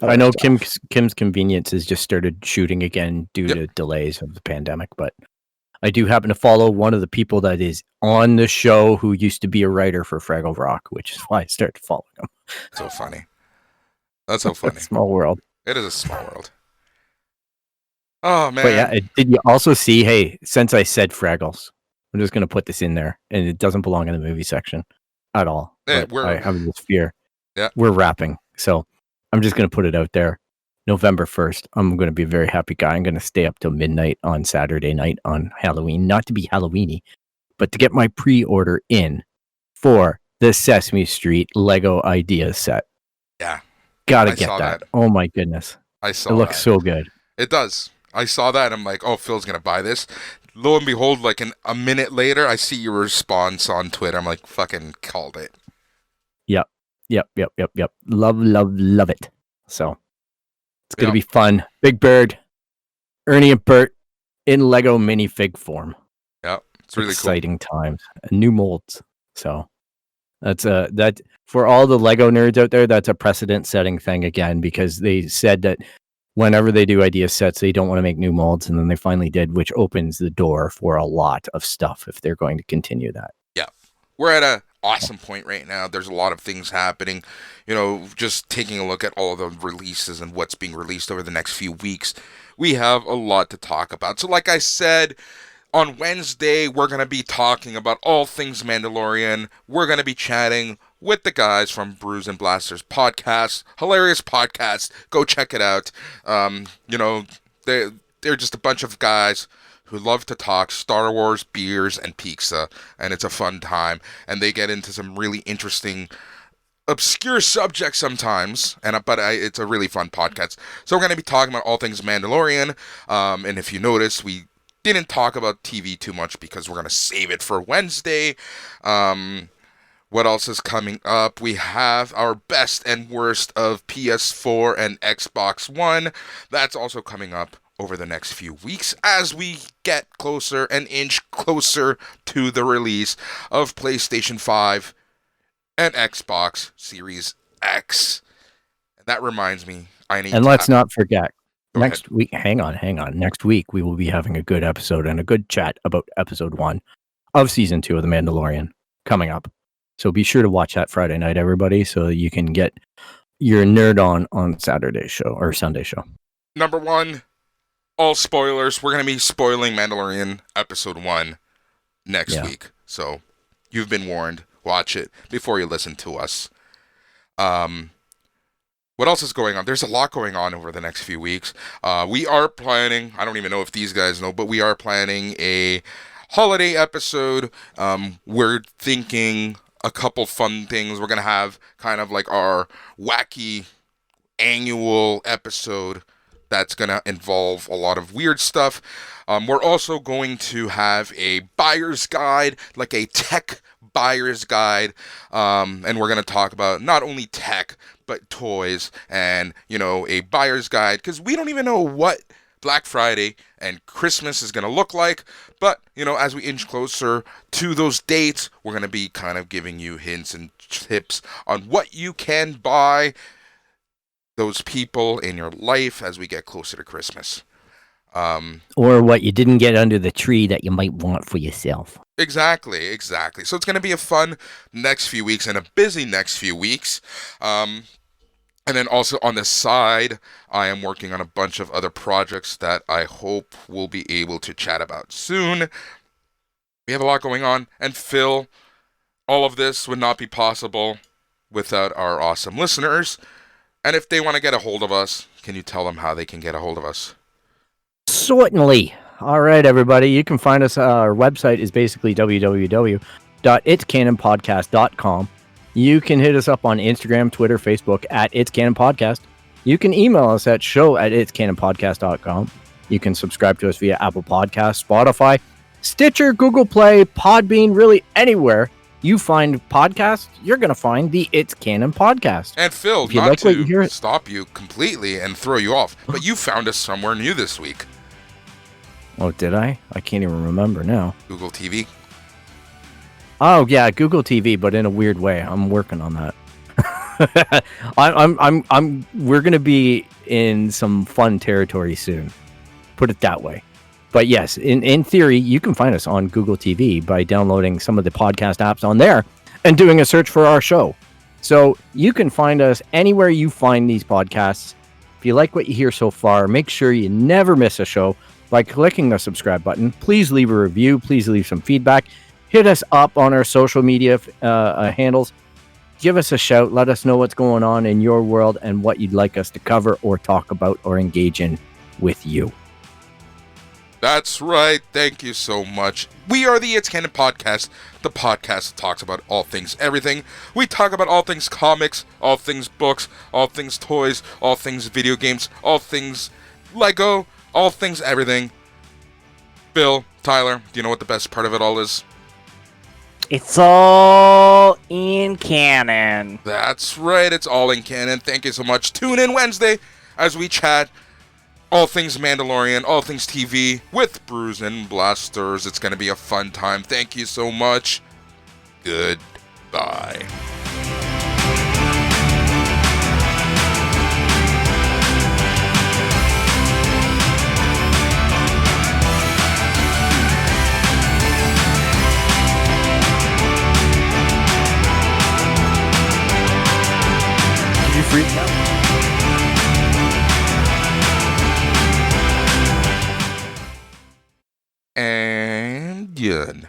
I know Kim's Convenience has just started shooting again due to delays of the pandemic, but I do happen to follow one of the people that is on the show who used to be a writer for Fraggle Rock, which is why I started following him.
So funny. That's so funny.
Small world.
It is a small world. Oh, man.
But yeah, did you also see, hey, since I said Fraggles, I'm just going to put this in there, and it doesn't belong in the movie section at all.
Yeah,
I have this fear.
Yeah.
We're wrapping, so I'm just going to put it out there. November 1st, I'm going to be a very happy guy. I'm going to stay up till midnight on Saturday night on Halloween, not to be Halloweeny, but to get my pre-order in for the Sesame Street Lego Ideas set.
Yeah.
Gotta get that. Oh my goodness.
I saw
it. It looks so good.
It does. I saw that and I'm like, oh, Phil's going to buy this. Lo and behold, like a minute later, I see your response on Twitter. I'm like, fucking called it.
Yep. Love it. So it's going to be fun. Big Bird, Ernie and Bert in Lego minifig form.
Yeah, it's really
exciting times. New molds. So that's that for all the Lego nerds out there. That's a precedent-setting thing again, because they said that whenever they do idea sets, they don't want to make new molds, and then they finally did, which opens the door for a lot of stuff if they're going to continue that.
Yeah, we're at a awesome point right now. There's a lot of things happening. Just taking a look at all the releases and what's being released over the next few weeks, we have a lot to talk about. So like I said, on Wednesday, we're going to be talking about all things Mandalorian. We're going to be chatting with the guys from Brews and Blasters podcast. Hilarious podcast. Go check it out. They're just a bunch of guys who love to talk Star Wars, beers, and pizza, and it's a fun time. And they get into some really interesting, obscure subjects sometimes, but it's a really fun podcast. So we're going to be talking about all things Mandalorian, and if you notice, we didn't talk about TV too much because we're going to save it for Wednesday. What else is coming up? We have our best and worst of PS4 and Xbox One. That's also coming up over the next few weeks as we get closer, an inch closer to the release of PlayStation 5 and Xbox Series X. And that reminds me, I need
And
to
let's not forget,
Go
next week, hang on. Next week, we will be having a good episode and a good chat about episode 1 of season 2 of The Mandalorian coming up. So be sure to watch that Friday night, everybody, so you can get your nerd on Saturday's show or Sunday show.
Number 1, all spoilers. We're going to be spoiling Mandalorian episode 1 next week. So you've been warned. Watch it before you listen to us. What else is going on? There's a lot going on over the next few weeks. We are planning, I don't even know if these guys know, but we are planning a holiday episode. We're thinking a couple fun things. We're going to have kind of like our wacky annual episode that's going to involve a lot of weird stuff. We're also going to have a buyer's guide, like a tech buyer's guide, and we're going to talk about not only tech, but toys, and, you know, a buyer's guide, because we don't even know what Black Friday and Christmas is going to look like, but, you know, as we inch closer to those dates, we're going to be kind of giving you hints and tips on what you can buy those people in your life as we get closer to Christmas.
Or what you didn't get under the tree that you might want for yourself.
Exactly. So it's going to be a fun next few weeks and a busy next few weeks. And then also on the side, I am working on a bunch of other projects that I hope we'll be able to chat about soon. We have a lot going on. And Phil, all of this would not be possible without our awesome listeners. And if they want to get a hold of us, can you tell them how they can get a hold of us?
Certainly. All right, everybody. You can find us. Our website is basically www.itscanonpodcast.com. You can hit us up on Instagram, Twitter, Facebook at It's Canon Podcast. You can email us at show@itscanonpodcast.com. You can subscribe to us via Apple Podcasts, Spotify, Stitcher, Google Play, Podbean, really anywhere you find podcasts, you're going to find the It's Canon Podcast.
And Phil,
if you
not
like what you hear,
to stop you completely and throw you off, but you found us somewhere new this week.
Oh, did I? I can't even remember now.
Google TV.
Oh yeah, Google TV, but in a weird way. I'm working on that. We're gonna be in some fun territory soon. Put it that way. But yes, in theory, you can find us on Google TV by downloading some of the podcast apps on there and doing a search for our show. So you can find us anywhere you find these podcasts. If you like what you hear so far, make sure you never miss a show by clicking the subscribe button. Please leave a review. Please leave some feedback. Hit us up on our social media handles. Give us a shout. Let us know what's going on in your world and what you'd like us to cover or talk about or engage in with you.
That's right. Thank you so much. We are the It's Canon Podcast, the podcast that talks about all things everything. We talk about all things comics, all things books, all things toys, all things video games, all things Lego, all things everything. Bill, Tyler, do you know what the best part of it all is?
It's all in canon.
That's right, it's all in canon. Thank you so much. Tune in Wednesday as we chat all things Mandalorian, all things TV with Brews and Blasters. It's going to be a fun time. Thank you so much. Goodbye.
You freak out.
And done.